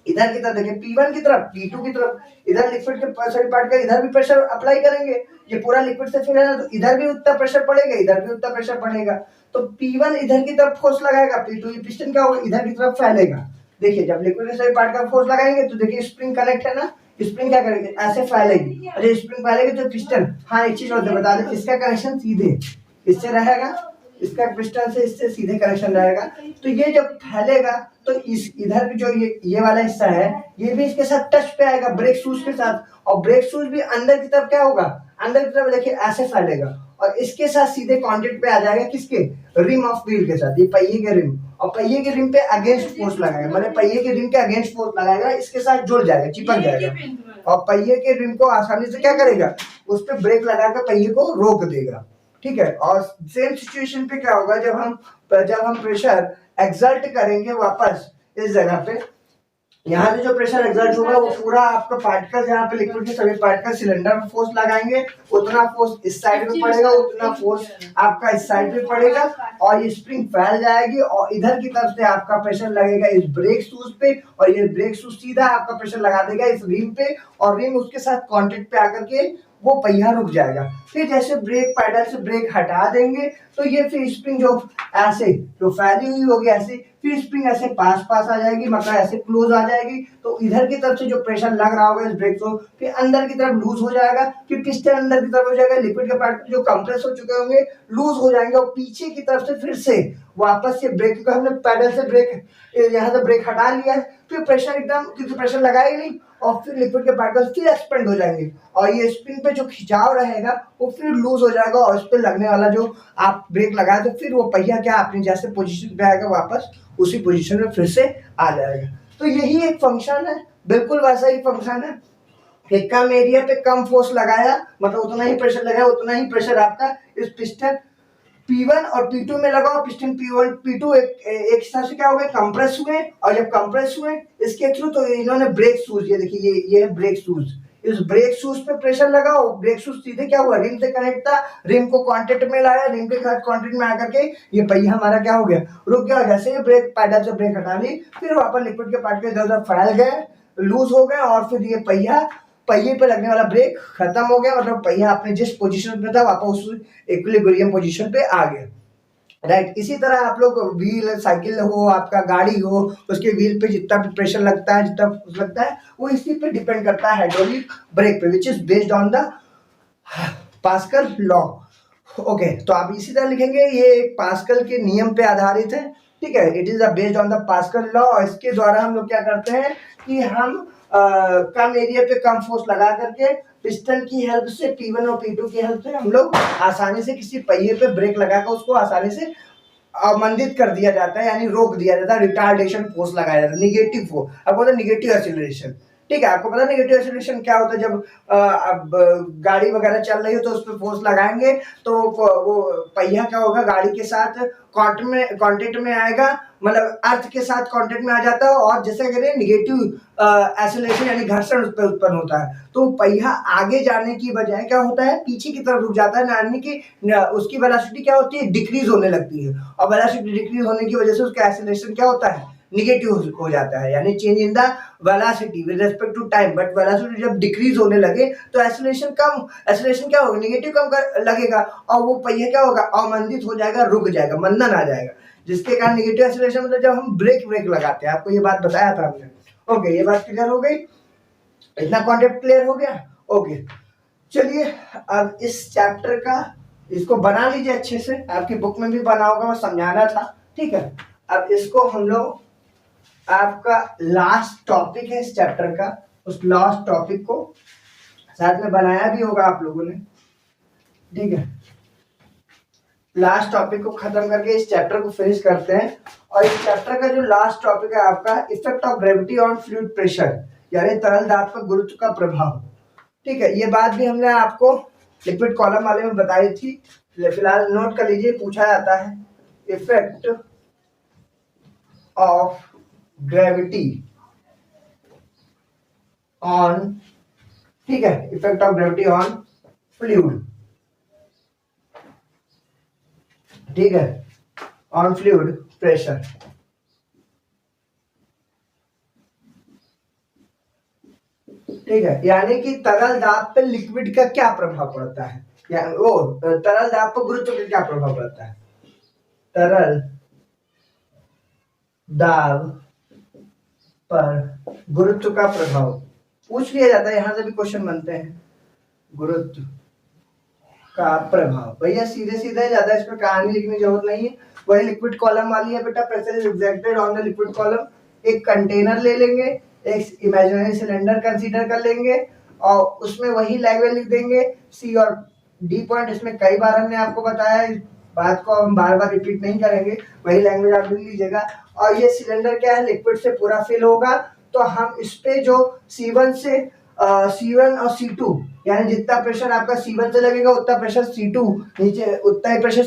देखिए P1 की तरफ, P2 की तरफ, इधर लिक्विड के सभी पार्टिकल, इधर भी प्रेशर अप्लाई करेंगे, ये पूरा लिक्विड से फिल है ना, तो इधर भी उतना प्रेशर पड़ेगा, इधर भी उतना प्रेशर पड़ेगा, तो P1 इधर की तरफ फोर्स लगाएगा, P2 ये पिस्टन क्या होगा, इधर की तरफ फैलेगा, देखिए जब लिक्विड के सभी पार्ट का फोर्स लगाएंगे तो देखिए स्प्रिंग कनेक्ट है ना, स्प्रिंग क्या करेगी, ऐसे फैलेगी, और जब स्प्रिंग फैलेगी तो पिस्टन, हाँ एक चीज और बता दें, इसका कनेक्शन सीधे इससे रहेगा, इसका पिस्टन से इससे सीधे कनेक्शन रहेगा। तो ये जब फैलेगा तो इस इधर जो ये वाला हिस्सा है ये भी इसके साथ टच पे आएगा ब्रेक शूज के साथ, और ब्रेक शूज भी अंदर की तरफ क्या होगा, अंदर की तरफ देखिए ऐसे फैलेगा और इसके साथ सीधे कांटेक्ट पे आ जाएगा, किसके, रिम ऑफ व्हील के साथ, ये पहिए के रिम, और पहिए के रिम पे अगेंस्ट फोर्स लगाएगा, मतलब पहिए के रिम के अगेंस्ट फोर्स लगाएगा, इसके साथ जुड़ जाएगा, चिपक जाएगा, और पहिए के रिम को आसानी से क्या करेगा, उस पर ब्रेक लगाकर पहिए को रोक देगा। ठीक है, और सेम सिचुएशन पे क्या होगा, जब हम प्रेशर एक्सर्ट करेंगे वापस इस जगह पे, यहाँ से जो प्रेशर एक्सर्ट होगा वो पूरा आपका पार्टिकल, यहाँ पे लिक्विड के सभी पार्टिकल सिलेंडर में फोर्स लगाएंगे, उतना फोर्स इस साइड में पड़ेगा, उतना फोर्स आपका इस साइड में पड़ेगा, और ये स्प्रिंग फैल जाएगी, और इधर की तरफ से आपका प्रेशर लगेगा इस ब्रेक शूज पे, और ये ब्रेक शूज सीधा आपका प्रेशर लगा देगा इस रिम पे, और रिम उसके साथ कांटेक्ट पे आकर के वो पहिया रुक जाएगा। फिर जैसे ब्रेक पैडल से ब्रेक हटा देंगे तो ये फिर स्प्रिंग जो ऐसे जो फैली हुई होगी ऐसे, फिर स्प्रिंग ऐसे पास आ जाएगी, मतलब ऐसे क्लोज आ जाएगी, तो इधर की तरफ से जो प्रेशर लग रहा होगा इस ब्रेक को फिर अंदर की तरफ लूज हो जाएगा, फिर पिस्टन अंदर की तरफ हो जाएगा, लिक्विड के पार्ट जो कंप्रेस हो चुके होंगे लूज हो जाएंगे, और पीछे की तरफ से फिर से वापस से ब्रेक को हमने पैडल से ब्रेक यहाँ से ब्रेक हटा लिया है, फिर प्रेशर एकदम, क्योंकि प्रेशर लगा ही नहीं, और फिर लिक्विड के पार्टिकल्स फिर एक्सपेंड हो जाएंगे, और ये स्प्रिंग पे जो खिंचाव रहेगा वो फिर लूज हो जाएगा, और इस पे लगने वाला जो आप ब्रेक लगाए तो फिर वो पहिया क्या अपनी जैसे पोजीशन पे आएगा वापस उसी पोजीशन में फिर से आ जाएगा। तो यही एक फंक्शन है, बिल्कुल वैसा ही फंक्शन है कि कम एरिया पे कम फोर्स लगाया, मतलब उतना ही प्रेशर लगाया, उतना ही प्रेशर आपका इस पिस्टन P1 और P2 में लगा, पिस्टन P1 P2 एक हिसाब से क्या हो गए, कंप्रेस हुए, और जब कंप्रेस हुए इसके थ्रू तो इन्होंने ब्रेक शूज, ये देखिए ये है ब्रेक शूज, इस ब्रेक शूज पे प्रेशर लगाओ, ब्रेक शूज सीधे क्या हुआ, रिम से कनेक्ट था, रिम को कांटेक्ट में लाया, रिम के साथ कांटेक्ट में आकर के ये पहिया हमारा क्या हो गया, रुक गया, जैसे ये ब्रेक पैडल से ब्रेक हटा ली फिर वापस लिक्विड के पार्ट के इधर उधर फैल गए, लूज हो गए, और फिर ये पहिए पे लगने वाला ब्रेक खत्म हो गया, मतलब पहिया अपने जिस पोजीशन पे था वापस उस इक्विलिब्रियम पोजीशन पे आ गया। राइट, इसी तरह आप लोग व्हील, साइकिल हो, आपका गाड़ी हो, उसके व्हील पे जितना भी प्रेशर लगता है, जितना फोर्स लगता है वो इसी पे डिपेंड करता है हाइड्रोलिक ब्रेक पे, which is based on the Pascal law. Okay, तो आप इसी तरह लिखेंगे, ये एक पास्कल के नियम पे आधारित है, ठीक है, it is based on the Pascal law. इसके द्वारा हम लोग क्या करते हैं कि हम कम एरिया पे कम फोर्स लगा करके पिस्टन की हेल्प से, P1 और P2 की हेल्प से हम लोग आसानी से किसी पहिए पे ब्रेक लगाकर उसको आसानी से अवमंदित कर दिया जाता है, यानी रोक दिया जाता है, रिटार्डेशन फोर्स लगाया जाता है, निगेटिव फोर्स, अब होता है निगेटिव एक्सीलरेशन। ठीक है, आपको पता है निगेटिव एक्सीलरेशन क्या होता है, जब अब गाड़ी वगैरह चल रही हो तो उस पर फोर्स लगाएंगे तो वो पहिया क्या होगा, गाड़ी के साथ कांटेक्ट में आएगा, मतलब अर्थ के साथ कांटेक्ट में आ जाता है, और जैसे करें निगेटिव एक्सीलरेशन यानी घर्षण उस पर उत्पन्न होता है, तो पहिया आगे जाने की बजाय क्या होता है, पीछे की तरफ रुक जाता है, यानी कि उसकी वेलोसिटी क्या होती है, डिक्रीज होने लगती है, और वेलोसिटी डिक्रीज होने की वजह से उसका एक्सीलरेशन क्या होता है, निगेटिव हो जाता है, यानी change in the velocity with respect to time, but velocity जब डिक्रीज होने लगे तो एक्सीलरेशन क्या होगा, निगेटिव लगेगा, और वो पहिया क्या होगा, अवमंदित हो जाएगा, रुक जाएगा, मंदन आ जाएगा, जिसके कारण निगेटिव एक्सीलरेशन मतलब जब हम ब्रेक लगाते हैं, आपको ये बात बताया था हमने। ओके, ये बात क्लियर हो गई, इतना कॉन्सेप्ट क्लियर हो गया। ओके, चलिए अब इस चैप्टर का इसको बना लीजिए अच्छे से, आपकी बुक में भी बना होगा, मैं समझाना था, ठीक है। अब इसको हम लोग, आपका लास्ट टॉपिक है इस चैप्टर का, उस लास्ट टॉपिक को साथ में बनाया भी होगा आप लोगों ने, ठीक है। लास्ट टॉपिक को खत्म करके इस चैप्टर को फिनिश करते हैं, और इस चैप्टर का जो लास्ट टॉपिक है आपका, effect of gravity on fluid pressure, यानी तरल दाब पर गुरुत्व का प्रभाव, ठीक है। ये बात भी हमने आपको लिक्विड कॉलम वाले में बताई थी, फिलहाल नोट कर लीजिए, पूछा जाता है इफेक्ट ऑफ ग्रेविटी ऑन, ठीक है, effect of gravity on fluid, ठीक है, ऑन फ्लूइड प्रेशर। ठीक है, यानी कि तरल दाब पे लिक्विड का क्या प्रभाव पड़ता है, या वो तरल दाब पर गुरुत्व का क्या प्रभाव पड़ता है, तरल दाब पर गुरुत्व का प्रभाव पूछ लिया जाता है, यहां से भी क्वेश्चन बनते हैं। गुरुत्व का प्रभाव भैया सीधे सीधे ज्यादा इस पर कहानी लिखने की जरूरत नहीं है। वही लिक्विड कॉलम वाली है बेटा, pressure is exerted on the liquid column. एक कंटेनर ले लेंगे, एक इमेजिनरी सिलेंडर कंसीडर कर लेंगे और उसमें वही लैंग्वेज लिख देंगे। सी और डी पॉइंट इसमें कई बार हमने आपको बताया, इस बात को हम बार बार रिपीट नहीं करेंगे, वही लैंग्वेज आप लिख लीजिएगा। और ये सिलेंडर क्या है, लिक्विड से पूरा फिल होगा। तो हम इस पे जो C1 से C1 और C2 यानी जितना प्रेशर आपका C1 से लगेगा उतना प्रेशर C2 नीचे, उतना ही प्रेशर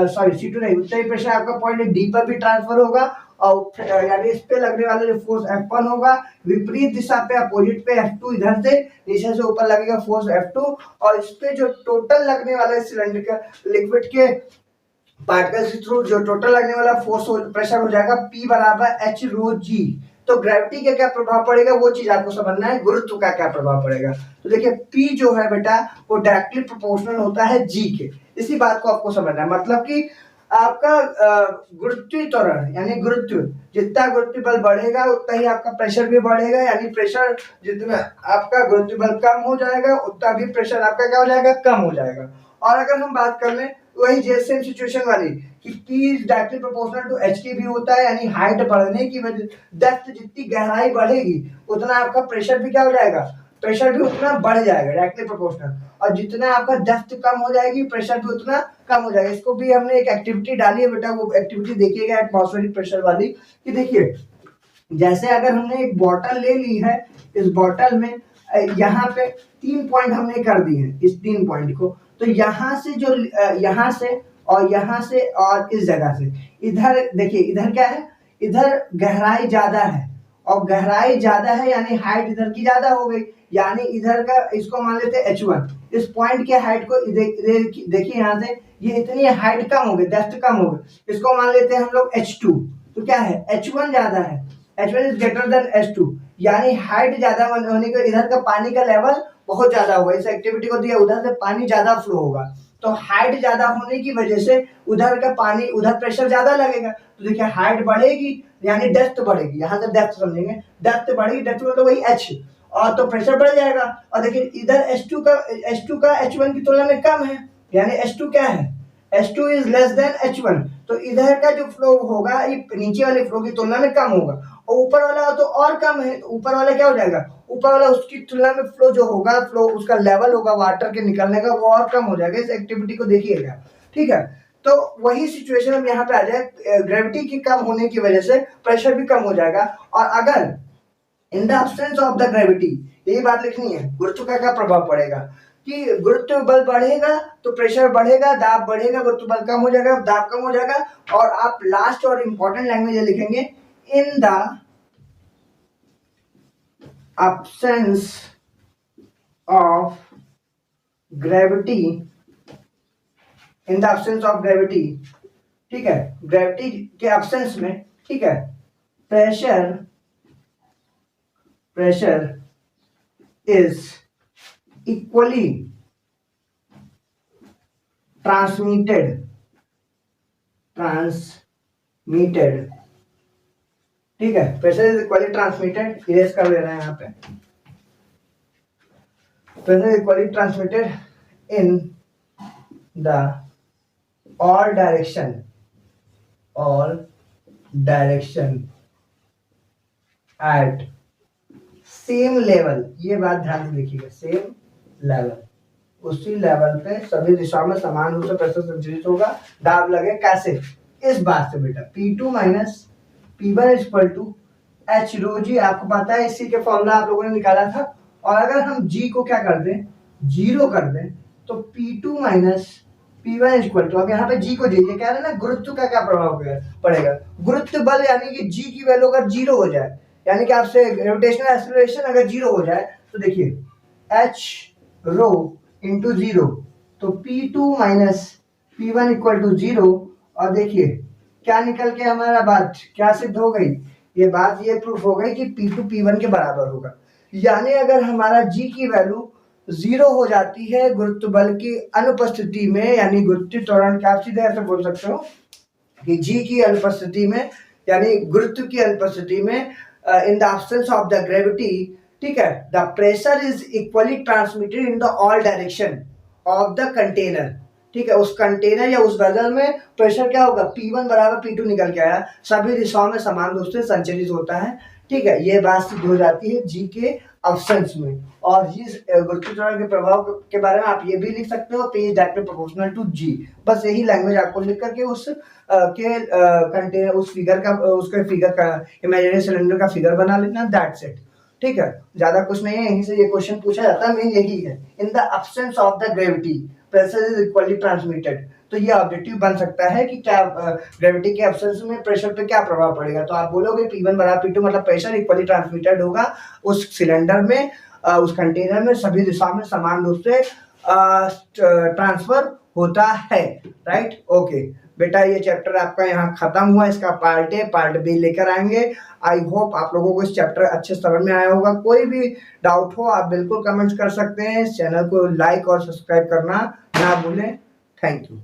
सॉरी C2 नहीं, उतना ही प्रेशर आपका पॉइंट D पर भी ट्रांसफर होगा। और यानी इस पे लगने वाला जो फोर्स F1 होगा, विपरीत दिशा पे अपोजिट पे F2, इधर से नीचे से ऊपर लगेगा फोर्स F2। और इस पे जो टोटल लगने वाला है सिलेंडर का लिक्विड के पार्टिकल्स के थ्रू जो टोटल लगने वाला फोर्स प्रेशर हो जाएगा P बराबर H रो G। तो ग्रेविटी का क्या प्रभाव पड़ेगा वो चीज आपको समझना है, गुरुत्व का क्या प्रभाव पड़ेगा। तो देखिए P जो है बेटा वो डायरेक्टली प्रोपोर्शनल होता है G के, इसी बात को आपको समझना है। मतलब कि आपका गुरुत्वीय त्वरण यानी गुरुत्व, जितना गुरुत्व बल बढ़ेगा उतना ही आपका प्रेशर भी बढ़ेगा, यानी प्रेशर जितना आपका गुरुत्व बल कम हो जाएगा उतना भी प्रेशर आपका क्या हो जाएगा, कम हो जाएगा। और अगर हम बात कर लें वही सेम सिचुएशन वाली कि P is directly proportional to H की भी होता है, यानी हाइट बढ़ने की वजह, डेप्थ जितनी गहराई बढ़ेगी उतना आपका प्रेशर भी क्या हो जाएगा, प्रेशर भी उतना बढ़ जाएगा, डायरेक्टली प्रोपोर्शनल। और जितना आपका डेप्थ कम हो जाएगी प्रेशर भी उतना कम हो जाएगा। इसको भी हमने एक एक्टिविटी डाली है बेटा, वो एक्टिविटी देखिएगा एटमॉस्फेरिक प्रेशर वाली, कि देखिए जैसे अगर हमने एक बॉटल ले ली है, इस बॉटल में यहाँ पे 3 पॉइंट हमने कर दिए हैं, इस 3 पॉइंट को, तो यहाँ से जो यहाँ से और इस जगह से इधर देखिए, इधर क्या है, इधर गहराई ज्यादा है और गहराई ज्यादा है यानी हाइट इधर की ज्यादा हो गई, यानी इधर का इसको मान लेते हैं H1। इस पॉइंट की हाइट को देखिए यहाँ से ये इतनी हाइट कम हो गई, डेप्थ कम हो गई, इसको मान लेते हैं हम लोग H2। तो क्या है, H1 ज्यादा है, H1 is greater than H2, यानी हाइट ज्यादा होने के इधर का पानी का लेवल बहुत ज्यादा होगा। इस एक्टिविटी को दिया उधर से पानी ज्यादा फ्लो होगा, तो हाइट ज्यादा होने की वजह से उधर का पानी, उधर प्रेशर ज्यादा लगेगा। तो देखिए हाइट बढ़ेगी यानी डेप्थ बढ़ेगी, यहाँ से डेप्थ समझेंगे, डेप्थ बढ़ेगी, डेप्थ मतलब वही H, और तो प्रेशर बढ़ जाएगा। और देखिए इधर H2 का H1 की तुलना में कम है, यानी H2 क्या है, H2 is less than H1। तो इधर का जो फ्लो होगा ये नीचे वाले फ्लो की तुलना में कम होगा, और ऊपर वाला तो और कम है, तो ऊपर वाला क्या हो जाएगा, ऊपर वाला उसकी तुलना में फ्लो जो होगा, फ्लो उसका लेवल होगा वाटर के निकलने का वो और कम हो जाएगा। इस एक्टिविटी को देखिएगा, ठीक है। तो वही सिचुएशन हम यहाँ पे आ जाए, ग्रेविटी की कम होने की वजह से प्रेशर भी कम हो जाएगा। और अगर in the absence of the gravity, यही बात लिखनी है, गुरुत्व का क्या प्रभाव पड़ेगा, कि गुरुत्व बल बढ़ेगा तो प्रेशर बढ़ेगा, दाब बढ़ेगा, गुरुत्व बल कम हो जाएगा, दाब कम हो जाएगा। और आप लास्ट और इंपॉर्टेंट लैंग्वेज लिखेंगे, in the absence of gravity, in the absence of gravity, ठीक है, ग्रेविटी के absence में, ठीक है, प्रेशर is equally transmitted, ठीक है, pressure is equally transmitted, erase कर ले रहे हैं यहाँ पे, pressure is equally transmitted in the all direction at same level, ये बात ध्यान से देखिएगा, सेम लेवल, उसी लेवल पे सभी दिशाओं में समान रूप से प्रेशर संचालित होगा, दाब लगे कैसे, इस बात से बेटा P2 minus P1 equal to H rho G, आपको पता है इसी के फॉर्मूला आप लोगों ने निकाला था। और अगर हम G को क्या कर दें, 0 कर दें, तो P2 minus P1 equal to, अब यहाँ पे G को दीजिए, कह रहे हैं ना गुरुत्व का क्या प्रभाव पड़ेगा, गुरुत्व बल यानी कि G की वैल्यू अगर 0 हो जाए, यानी कि आपसे ग्रेविटेशनल एक्सेलरेशन अगर 0 हो जाए, तो देखिए H रो इंटू 0, तो P2 minus P1 equal to 0। और देखिए क्या निकल के हमारा बात क्या सिद्ध हो गई, ये बात ये प्रूफ हो गई कि P2 P1 के बराबर होगा। यानी अगर हमारा G की वैल्यू 0 हो जाती है गुरुत्व बल की अनुपस्थिति में, यानी गुरुत्वीय त्वरण का, आप सीधे ऐसे बोल सकते हो कि G की अनुपस्थिति में, यानी गुरुत्व की अनुपस्थिति में in the absence of the gravity, ठीक है, the pressure is equally transmitted in the all direction of the container, ठीक है, उस कंटेनर या उस वेसल में प्रेशर क्या होगा, P1 बराबर P2 निकल के आया, सभी दिशाओं में समान रूप से संचरित होता है, ठीक है, ये बात सिद्ध हो जाती है जी के अब्सेंस में। और इस गुरुत्वाकर्षण के प्रभाव के बारे में आप ये भी लिख सकते हो, P is directly proportional to g, बस यही लैंग्वेज आपको लिख करके उस कंटेनर उस फिगर का उसके फिगर का इमेजिनरी सिलेंडर का फिगर बना लेना, दैट्स इट, ठीक है, ज्यादा कुछ नहीं है, यहीं से ये क्वेश्चन पूछा जाता है, मेन यही है, in the absence of the gravity pressure is equally transmitted. तो ये ऑब्जेक्टिव बन सकता है कि क्या ग्रेविटी के एब्सेंस में प्रेशर पे क्या प्रभाव पड़ेगा, तो आप बोलोगे P1 बराबर P2 मतलब प्रेशर इक्वली ट्रांसमिटेड होगा उस सिलेंडर में, उस कंटेनर में सभी दिशा में समान रूप से ट्रांसफर होता है, राइट। ओके बेटा, ये चैप्टर आपका यहाँ खत्म हुआ, इसका पार्ट ए पार्ट बी लेकर आएंगे। आई होप आप लोगों को इस चैप्टर अच्छे समझ में आया होगा। कोई भी डाउट हो आप बिल्कुल कमेंट्स कर सकते हैं। इस चैनल को लाइक और सब्सक्राइब करना ना भूलें। Thank you.